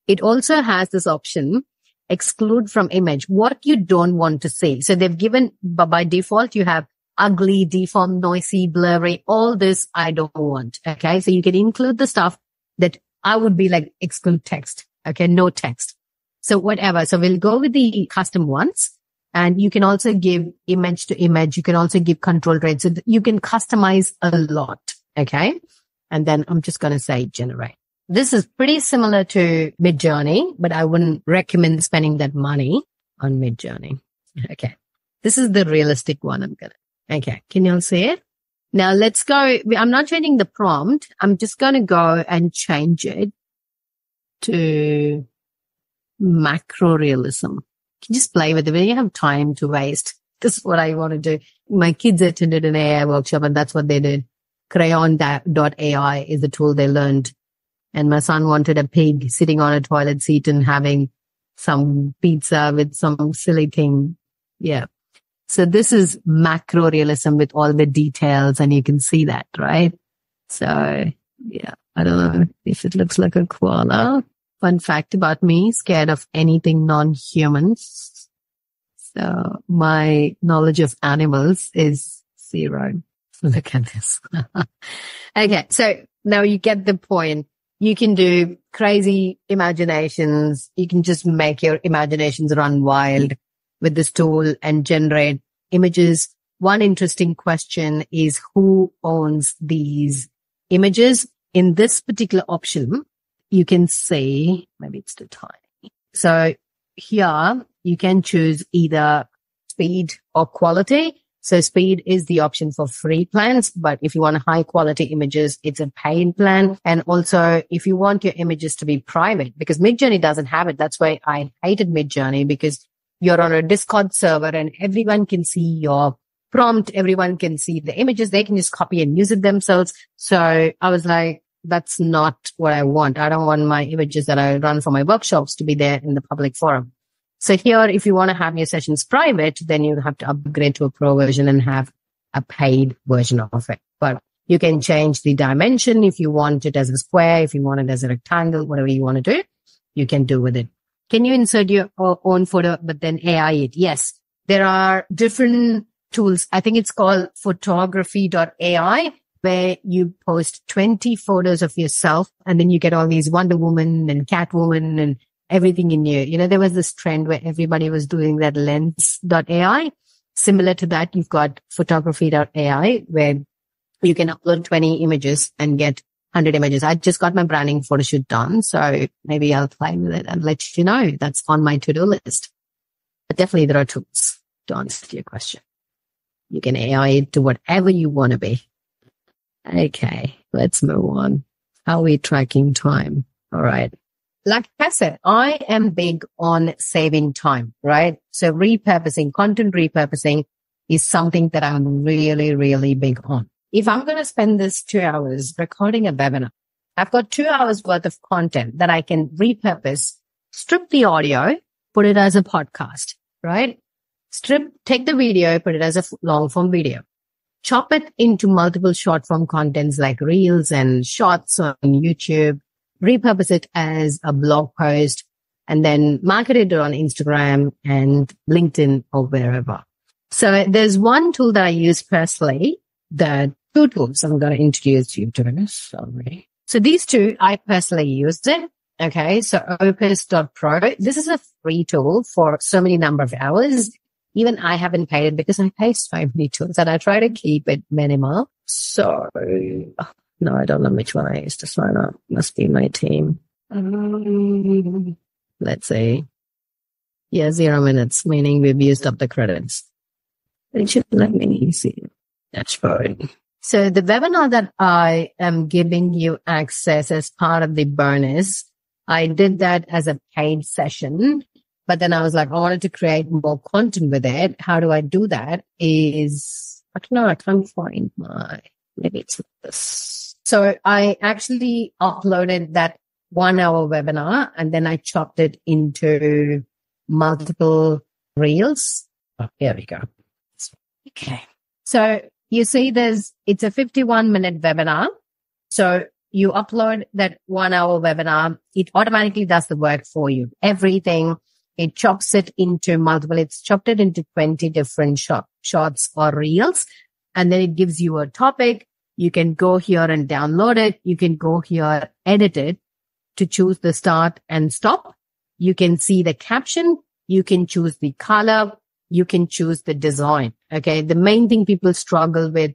it also has this option, exclude from image, what you don't want to see. So they've given, by default, you have ugly, deformed, noisy, blurry, all this I don't want. Okay. So you can include the stuff that I would be like exclude text. Okay. No text. So whatever. So we'll go with the custom ones, and you can also give image to image. You can also give control rate. So you can customize a lot. Okay. And then I'm just going to say generate. This is pretty similar to Midjourney, but I wouldn't recommend spending that money on Midjourney. Okay. This is the realistic one okay. Can you all see it? Now let's go. I'm not changing the prompt. I'm just going to go and change it to macro realism. You can just play with it when you have time to waste. This is what I want to do. My kids attended an AI workshop, and that's what they did. Crayon.ai is the tool they learned. And my son wanted a pig sitting on a toilet seat and having some pizza with some silly thing. Yeah. So this is macro realism with all the details, and you can see that, right? So yeah, I don't know if it looks like a koala. Fun fact about me, scared of anything non-humans. So my knowledge of animals is 0. Look at this. Okay. So now you get the point. You can do crazy imaginations. You can just make your imaginations run wild with this tool and generate images. One interesting question is who owns these images? In this particular option, you can see, maybe it's too tiny. So here you can choose either speed or quality. So speed is the option for free plans, but if you want high quality images, it's a paid plan. And also if you want your images to be private, because Midjourney doesn't have it. That's why I hated Midjourney, because you're on a Discord server and everyone can see your prompt. Everyone can see the images. They can just copy and use it themselves. So I was like, that's not what I want. I don't want my images that I run for my workshops to be there in the public forum. So here, if you want to have your sessions private, then you have to upgrade to a pro version and have a paid version of it. But you can change the dimension if you want it as a square, if you want it as a rectangle, whatever you want to do, you can do with it. Can you insert your own photo, but then AI it? Yes. There are different tools. I think it's called photography.ai, where you post 20 photos of yourself, and then you get all these Wonder Woman and Catwoman and everything in you. You know, there was this trend where everybody was doing that lens.ai. Similar to that, you've got photography.ai, where you can upload 20 images and get 100 images. I just got my branding photo shoot done, so maybe I'll play with it and let you know. That's on my to-do list. But definitely there are tools to answer your question. You can AI it to whatever you want to be. Okay, let's move on. How are we tracking time? All right. Like I said, I am big on saving time, right? So repurposing, content repurposing is something that I'm really, really big on. If I'm going to spend this 2 hours recording a webinar, I've got 2 hours worth of content that I can repurpose, strip the audio, put it as a podcast, right? Take the video, put it as a long form video, chop it into multiple short form contents like reels and shorts on YouTube, repurpose it as a blog post, and then market it on Instagram and LinkedIn or wherever. So there's one tool that I use personally, the two tools I'm going to introduce you to. Sorry. So these two, I personally used it. Okay. So Opus.pro. This is a free tool for so many number of hours. Even I haven't paid it because I pay so many tools and I try to keep it minimal. So no, I don't know which one I used to sign up. Must be my team. Let's see. Yeah, 0 minutes, meaning we've used up the credits. It should let me see. Dashboard. So the webinar that I am giving you access as part of the bonus, I did that as a paid session, but then I was like, I wanted to create more content with it. How do I do that? I don't know, I can't find maybe it's this. So I actually uploaded that 1 hour webinar and then I chopped it into multiple reels. Oh, here we go. Okay. So you see it's a 51-minute webinar. So you upload that 1 hour webinar. It automatically does the work for you. Everything. It chops it into it's chopped it into 20 different shorts or reels. And then it gives you a topic. You can go here and download it. You can go here, edit it to choose the start and stop. You can see the caption. You can choose the color. You can choose the design. Okay. The main thing people struggle with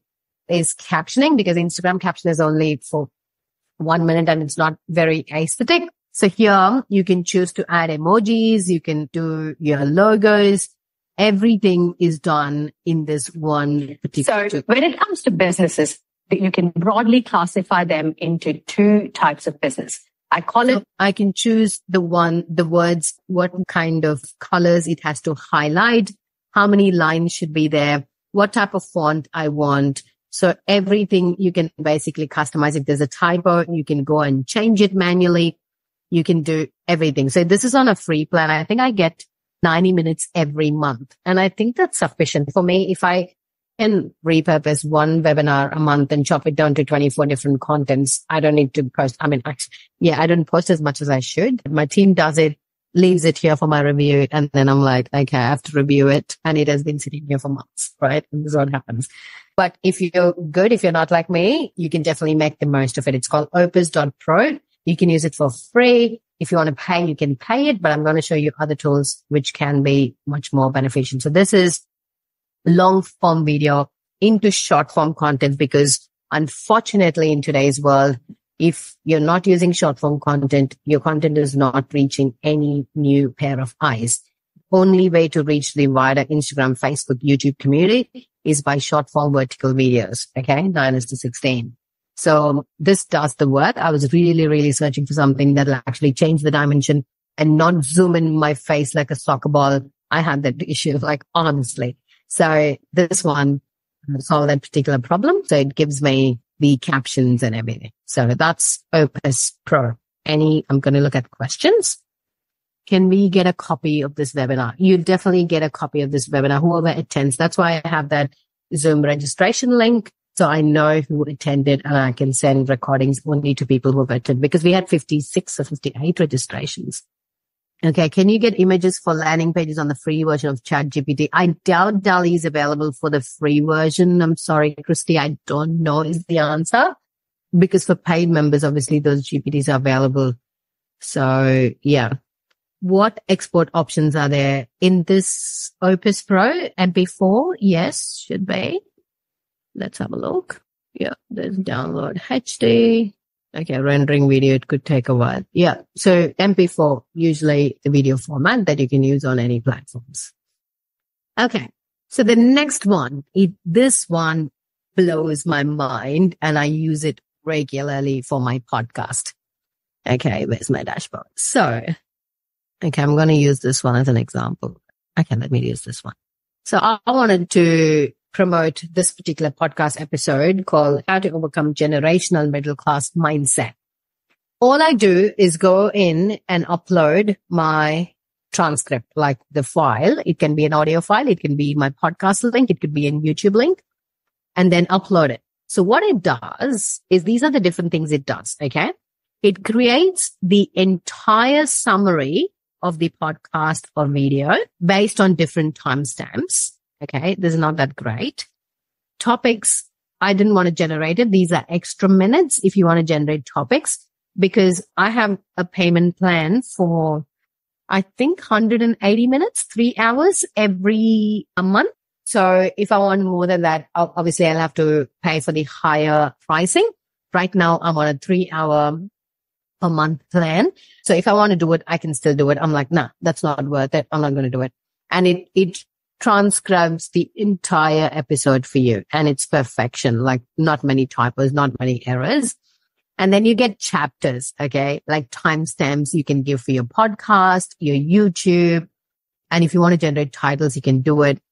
is captioning, because Instagram caption is only for 1 minute and it's not very aesthetic. So here you can choose to add emojis. You can do your logos. Everything is done in this one particular. So when it comes to businesses, you can broadly classify them into two types of business. I can choose the words, what kind of colors it has to highlight, how many lines should be there, what type of font I want. So everything you can basically customize. If there's a typo, you can go and change it manually. You can do everything. So this is on a free plan. I think I get 90 minutes every month. And I think that's sufficient for me. If I can repurpose one webinar a month and chop it down to 24 different contents, I don't need to post. I don't post as much as I should. My team does it, leaves it here for my review. And then I'm like, okay, I have to review it. And it has been sitting here for months, right? And this is what happens. But if you're good, if you're not like me, you can definitely make the most of it. It's called Opus.pro. You can use it for free. If you want to pay, you can pay it, but I'm going to show you other tools which can be much more beneficial. So this is long form video into short form content, because unfortunately in today's world, if you're not using short form content, your content is not reaching any new pair of eyes. Only way to reach the wider Instagram, Facebook, YouTube community is by short form vertical videos. Okay. 9:16. So this does the work. I was really, really searching for something that'll actually change the dimension and not zoom in my face like a soccer ball. I had that issue, like honestly. So this one solved that particular problem. So it gives me the captions and everything. So that's Opus.pro. I'm going to look at questions. Can we get a copy of this webinar? You definitely get a copy of this webinar, whoever attends. That's why I have that Zoom registration link. So I know who attended, and I can send recordings only to people who have attended, because we had 56 or 58 registrations. Okay. Can you get images for landing pages on the free version of ChatGPT? I doubt DALL-E is available for the free version. I'm sorry, Christy. I don't know is the answer, because for paid members, obviously those GPTs are available. So yeah. What export options are there in this Opus.pro? MP4? Yes, should be. Let's have a look. Yeah, there's download HD. Okay, rendering video, it could take a while. Yeah, so MP4, usually the video format that you can use on any platforms. Okay, so the next one, this one blows my mind, and I use it regularly for my podcast. Okay, where's my dashboard? So, okay, I'm going to use this one as an example. Okay, let me use this one. So I wanted to promote this particular podcast episode called How to Overcome Generational Middle Class Mindset. All I do is go in and upload my transcript, like the file. It can be an audio file. It can be my podcast link. It could be a YouTube link, and then upload it. So what it does is, these are the different things it does. Okay. It creates the entire summary of the podcast or video based on different timestamps. Okay, this is not that great. Topics, I didn't want to generate it. These are extra minutes if you want to generate topics, because I have a payment plan for, I think, 180 minutes, 3 hours every month. So if I want more than that, obviously I'll have to pay for the higher pricing. Right now I'm on a 3 hour a month plan. So if I want to do it, I can still do it. I'm like, nah, that's not worth it. I'm not going to do it. And it transcribes the entire episode for you, and it's perfection, like not many typos, not many errors. And then you get chapters, okay, like timestamps you can give for your podcast, your YouTube. And if you want to generate titles, you can do it.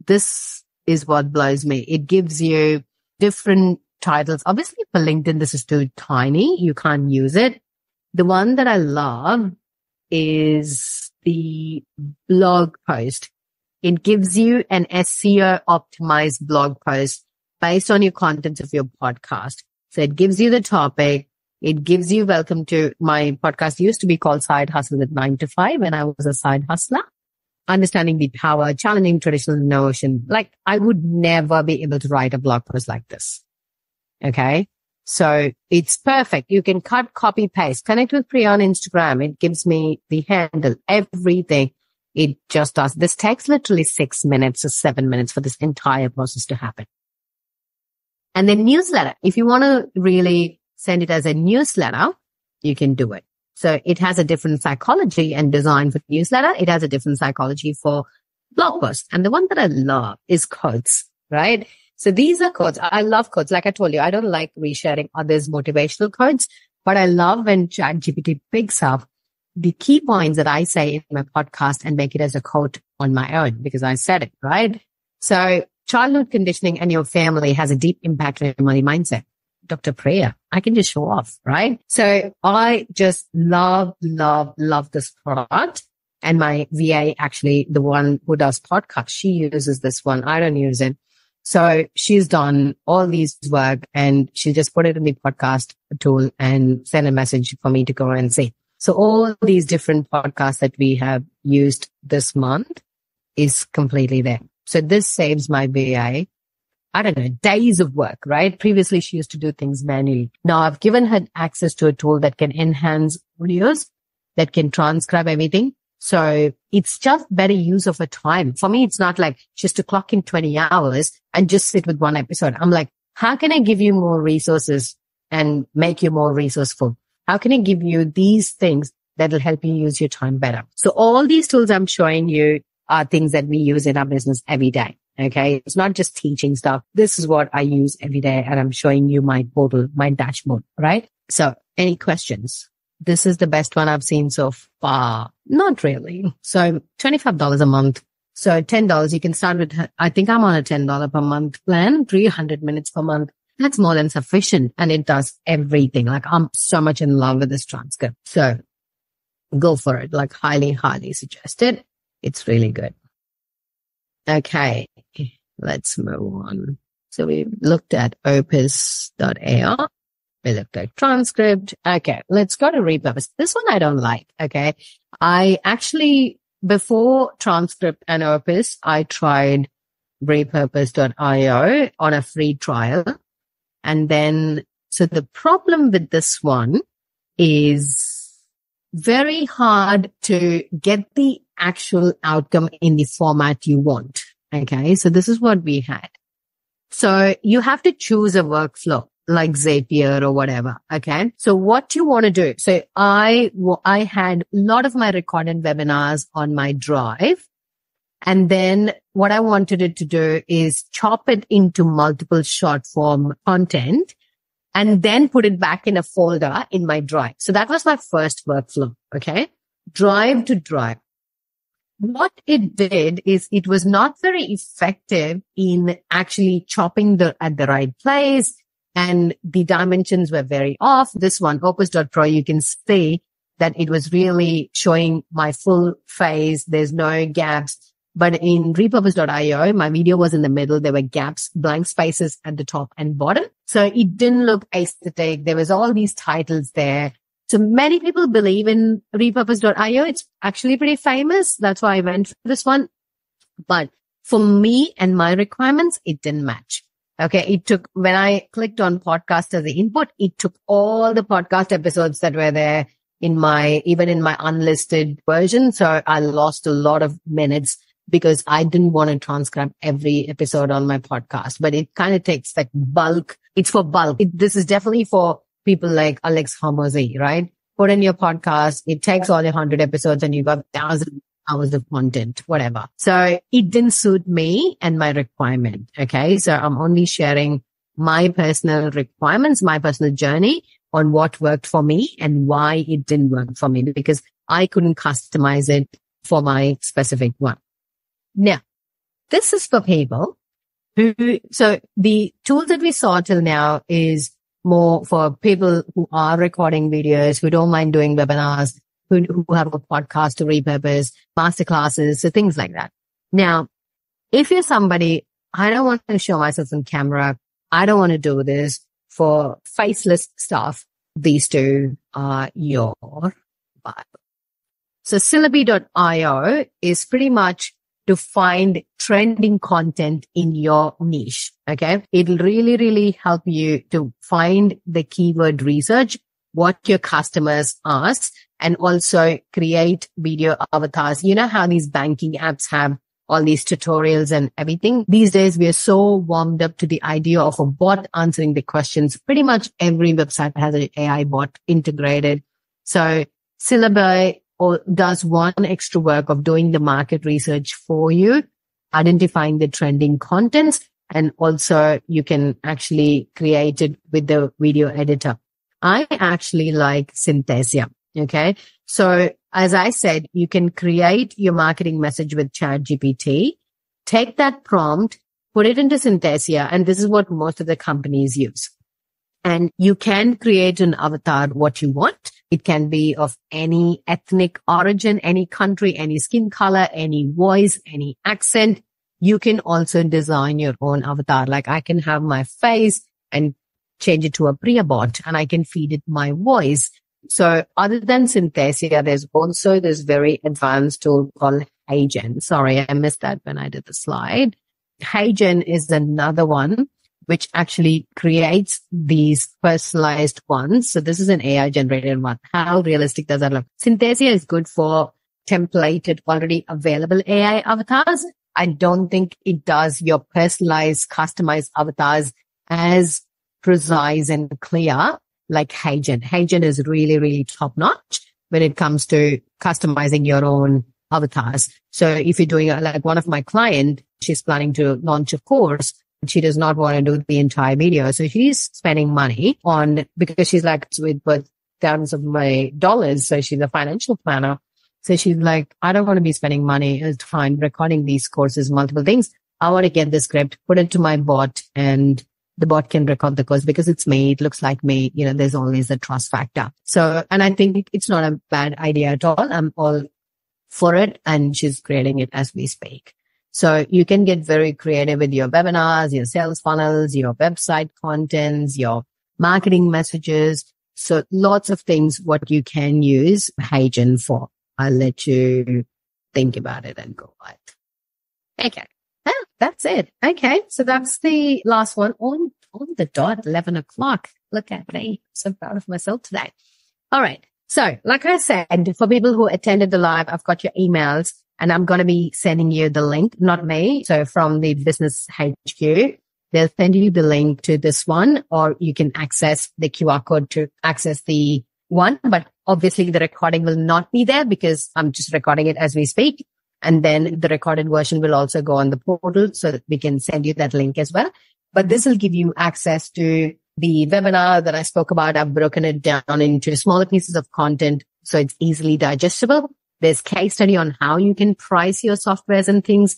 This is what blows me. It gives you different titles. Obviously for LinkedIn, this is too tiny. You can't use it. The one that I love is the blog post. It gives you an SEO optimized blog post based on your contents of your podcast. So it gives you the topic. It gives you welcome to my podcast. Used to be called Side Hustle with 9 to 5 when I was a side hustler. Understanding the power, challenging traditional notion. Like I would never be able to write a blog post like this. Okay. So it's perfect. You can cut, copy, paste, connect with Priya on Instagram. It gives me the handle, everything. It just does. This takes literally 6 minutes or 7 minutes for this entire process to happen. And then newsletter. If you want to really send it as a newsletter, you can do it. So it has a different psychology and design for newsletter. It has a different psychology for blog posts. And the one that I love is quotes, right? So these are quotes. I love quotes. Like I told you, I don't like resharing others' motivational quotes, but I love when ChatGPT picks up the key points that I say in my podcast and make it as a quote on my own because I said it, right? So childhood conditioning and your family has a deep impact on your money mindset. Dr. Priya, I can just show off, right? So I just love this product. And my VA, actually, the one who does podcasts, she uses this one. I don't use it. So she's done all these work and she just put it in the podcast tool and sent a message for me to go and see. So all these different podcasts that we have used this month is completely there. So this saves my VA, I don't know, days of work, right? Previously, she used to do things manually. Now I've given her access to a tool that can enhance audios, that can transcribe everything. So it's just better use of her time. For me, it's not like just to clock in 20 hours and just sit with one episode. I'm like, how can I give you more resources and make you more resourceful? How can I give you these things that will help you use your time better? So all these tools I'm showing you are things that we use in our business every day. Okay. It's not just teaching stuff. This is what I use every day. And I'm showing you my portal, my dashboard, right? So any questions? This is the best one I've seen so far. Not really. So $25 a month. So $10, you can start with, I think I'm on a $10 per month plan, 300 minutes per month. That's more than sufficient. And it does everything. Like I'm so much in love with this transcript. So go for it. Like highly suggest it. It's really good. Okay. Let's move on. So we looked at Opus.pro. We looked at transcript. Okay. Let's go to repurpose. This one I don't like. Okay. I actually, before transcript and Opus, I tried repurpose.io on a free trial. And then, so the problem with this one is very hard to get the actual outcome in the format you want. Okay. So this is what we had. So you have to choose a workflow like Zapier or whatever. Okay. So what you want to do. So I had a lot of my recorded webinars on my drive. And then what I wanted it to do is chop it into multiple short form content and then put it back in a folder in my drive. So that was my first workflow. Okay. Drive to drive. What it did is it was not very effective in actually chopping at the right place. And the dimensions were very off. This one, Opus.pro, you can see that it was really showing my full face. There's no gaps. But in repurpose.io, my video was in the middle. There were gaps, blank spaces at the top and bottom. So it didn't look aesthetic. There was all these titles there. So many people believe in repurpose.io. It's actually pretty famous. That's why I went for this one. But for me and my requirements, it didn't match. Okay. It took, when I clicked on podcast as the input, it took all the podcast episodes that were there even in my unlisted version. So I lost a lot of minutes because I didn't want to transcribe every episode on my podcast, but it kind of takes like bulk. It's for bulk. This is definitely for people like Alex Hormozy, right? Put in your podcast. It takes all your 100 episodes and you've got 1,000 hours of content, whatever. So it didn't suit me and my requirement. Okay. So I'm only sharing my personal requirements, my personal journey on what worked for me and why it didn't work for me because I couldn't customize it for my specific one. Now, this is for people so the tools that we saw till now is more for people who are recording videos, who don't mind doing webinars, who have a podcast to repurpose, masterclasses, so things like that. Now, if you're somebody, I don't want to show myself on camera, I don't want to do this for faceless stuff, these two are your Bible. So Syllabi.io is pretty much to find trending content in your niche. Okay. It'll really, really help you to find the keyword research, what your customers ask, and also create video avatars. You know how these banking apps have all these tutorials and everything. These days, we are so warmed up to the idea of a bot answering the questions. Pretty much every website has an AI bot integrated. So Syllabi does one extra work of doing the market research for you, identifying the trending contents, and also you can actually create it with the video editor. I actually like Synthesia. Okay. So as I said, you can create your marketing message with ChatGPT, take that prompt, put it into Synthesia, and this is what most of the companies use. And you can create an avatar what you want. It can be of any ethnic origin, any country, any skin color, any voice, any accent. You can also design your own avatar. Like I can have my face and change it to a Priya bot, and I can feed it my voice. So other than Synthesia, there's also this very advanced tool called HeyGen. Sorry, I missed that when I did the slide. HeyGen is another one which actually creates these personalized ones. So this is an AI generated one. How realistic does that look? Synthesia is good for templated, already available AI avatars. I don't think it does your personalized, customized avatars as precise and clear like HeyGen. HeyGen is really, really top notch when it comes to customizing your own avatars. So if you're doing like one of my clients, she's planning to launch a course. She does not want to do the entire video. So she's spending money on, because she's like with thousands of my dollars. So she's a financial planner. So she's like, I don't want to be spending money and time recording these courses, multiple things. I want to get the script, put it to my bot, and the bot can record the course because it's me. It looks like me. You know, there's always a trust factor. So, and I think it's not a bad idea at all. I'm all for it. And she's creating it as we speak. So you can get very creative with your webinars, your sales funnels, your website contents, your marketing messages. So lots of things what you can use HeyGen for. I'll let you think about it and go right. Okay. That's it. Okay. So that's the last one on the dot, 11 o'clock. Look at me. So proud of myself today. All right. So like I said, for people who attended the live, I've got your emails and I'm going to be sending you the link, not me. So from the business HQ, they'll send you the link to this one, or you can access the QR code to access the one. But obviously the recording will not be there because I'm just recording it as we speak. And then the recorded version will also go on the portal so that we can send you that link as well. But this will give you access to the webinar that I spoke about. I've broken it down into smaller pieces of content so it's easily digestible. There's case study on how you can price your softwares and things.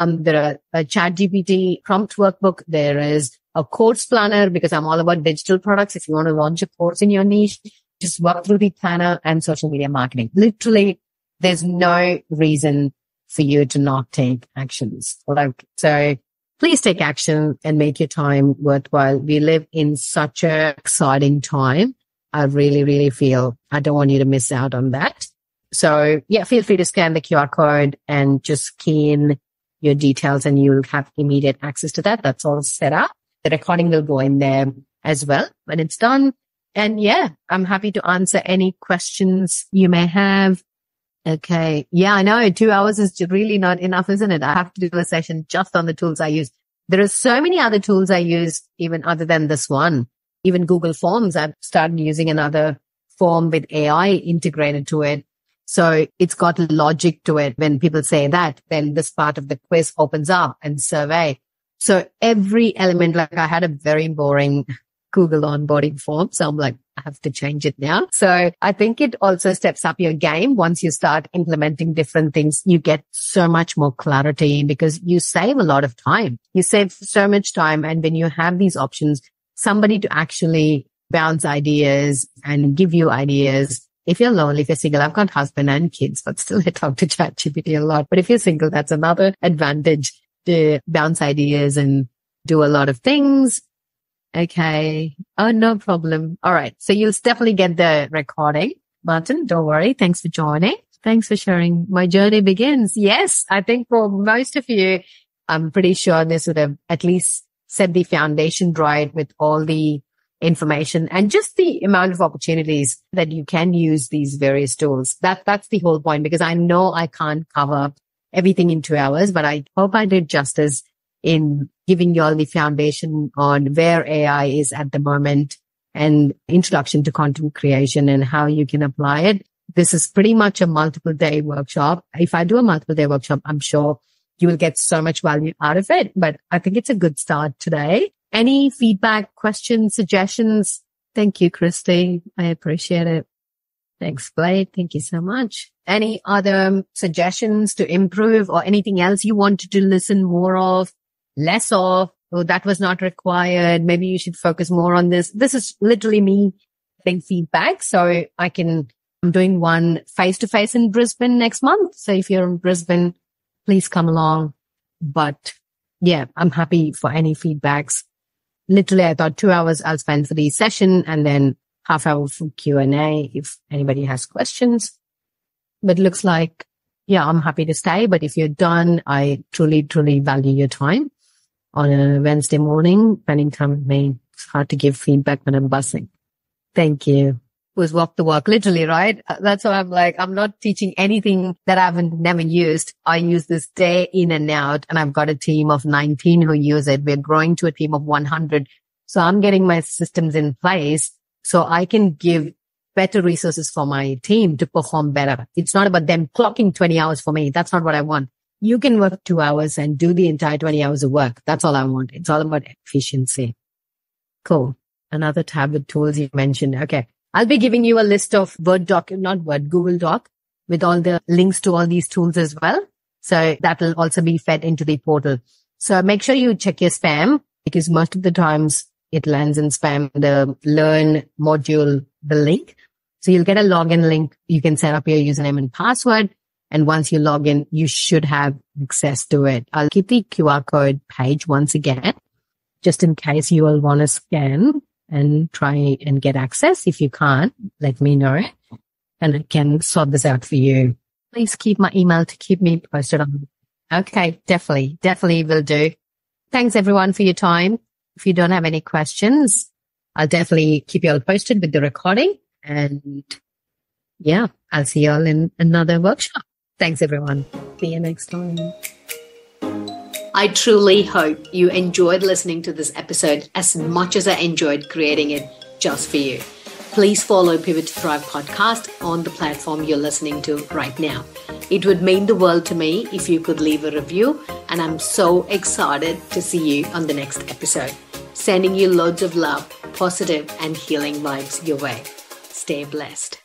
There are a ChatGPT prompt workbook. There is a course planner because I'm all about digital products. If you want to launch a course in your niche, just work through the planner and social media marketing. Literally, there's no reason for you to not take actions. So please take action and make your time worthwhile. We live in such an exciting time. I really, really feel I don't want you to miss out on that. So yeah, feel free to scan the QR code and just key in your details and you'll have immediate access to that. That's all set up. The recording will go in there as well when it's done. And yeah, I'm happy to answer any questions you may have. Okay. Yeah, I know 2 hours is really not enough, isn't it? I have to do a session just on the tools I use. There are so many other tools I use even other than this one. Even Google Forms, I've started using another form with AI integrated to it. So it's got logic to it. When people say that, then this part of the quiz opens up and survey. So every element, like I had a very boring Google onboarding form. So I'm like, I have to change it now. So I think it also steps up your game. Once you start implementing different things, you get so much more clarity because you save a lot of time. You save so much time. And when you have these options, somebody to actually bounce ideas and give you ideas. If you're lonely, if you're single, I've got husband and kids, but still I talk to ChatGPT a lot. But if you're single, that's another advantage. to bounce ideas and do a lot of things. Okay. Oh, no problem. All right. So you'll definitely get the recording. Martin, don't worry. Thanks for joining. Thanks for sharing. My journey begins. Yes, I think for most of you, I'm pretty sure this would have at least set the foundation right with all the information and just the amount of opportunities that you can use these various tools. That's the whole point, because I know I can't cover everything in 2 hours, but I hope I did justice in giving you all the foundation on where AI is at the moment and introduction to content creation and how you can apply it. This is pretty much a multiple day workshop. If I do a multiple day workshop, I'm sure you will get so much value out of it, but I think it's a good start today. Any feedback, questions, suggestions? Thank you, Christy. I appreciate it. Thanks, Blade. Thank you so much. Any other suggestions to improve or anything else you wanted to listen more of, less of? Oh, that was not required. Maybe you should focus more on this. This is literally me getting feedback. So I'm doing one face-to-face in Brisbane next month. So if you're in Brisbane, please come along. But yeah, I'm happy for any feedbacks. Literally, I thought 2 hours I'll spend for the session and then half hour for Q&A if anybody has questions. But it looks like, yeah, I'm happy to stay. But if you're done, I truly, truly value your time. On a Wednesday morning, spending time with me. It's hard to give feedback when I'm buzzing. Thank you. It was walk the walk, literally, right? That's why I'm like, I'm not teaching anything that I haven't never used. I use this day in and out, and I've got a team of 19 who use it. We're growing to a team of 100. So I'm getting my systems in place so I can give better resources for my team to perform better. It's not about them clocking 20 hours for me. That's not what I want. You can work 2 hours and do the entire 20 hours of work. That's all I want. It's all about efficiency. Cool. Another tab with tools you mentioned. Okay. I'll be giving you a list of Google Doc with all the links to all these tools as well. So that will also be fed into the portal. So make sure you check your spam, because most of the times it lands in spam, the learn module, the link. So you'll get a login link. You can set up your username and password. And once you log in, you should have access to it. I'll keep the QR code page once again, just in case you all want to scan and try and get access. If you can't, let me know and I can sort this out for you. Please keep my email to keep me posted on. Okay, definitely will do. Thanks everyone for your time. If you don't have any questions, I'll definitely keep you all posted with the recording. And yeah, I'll see you all in another workshop. Thanks, everyone. See you next time. I truly hope you enjoyed listening to this episode as much as I enjoyed creating it just for you. Please follow Pivot to Thrive podcast on the platform you're listening to right now. It would mean the world to me if you could leave a review, and I'm so excited to see you on the next episode. Sending you loads of love, positive and healing vibes your way. Stay blessed.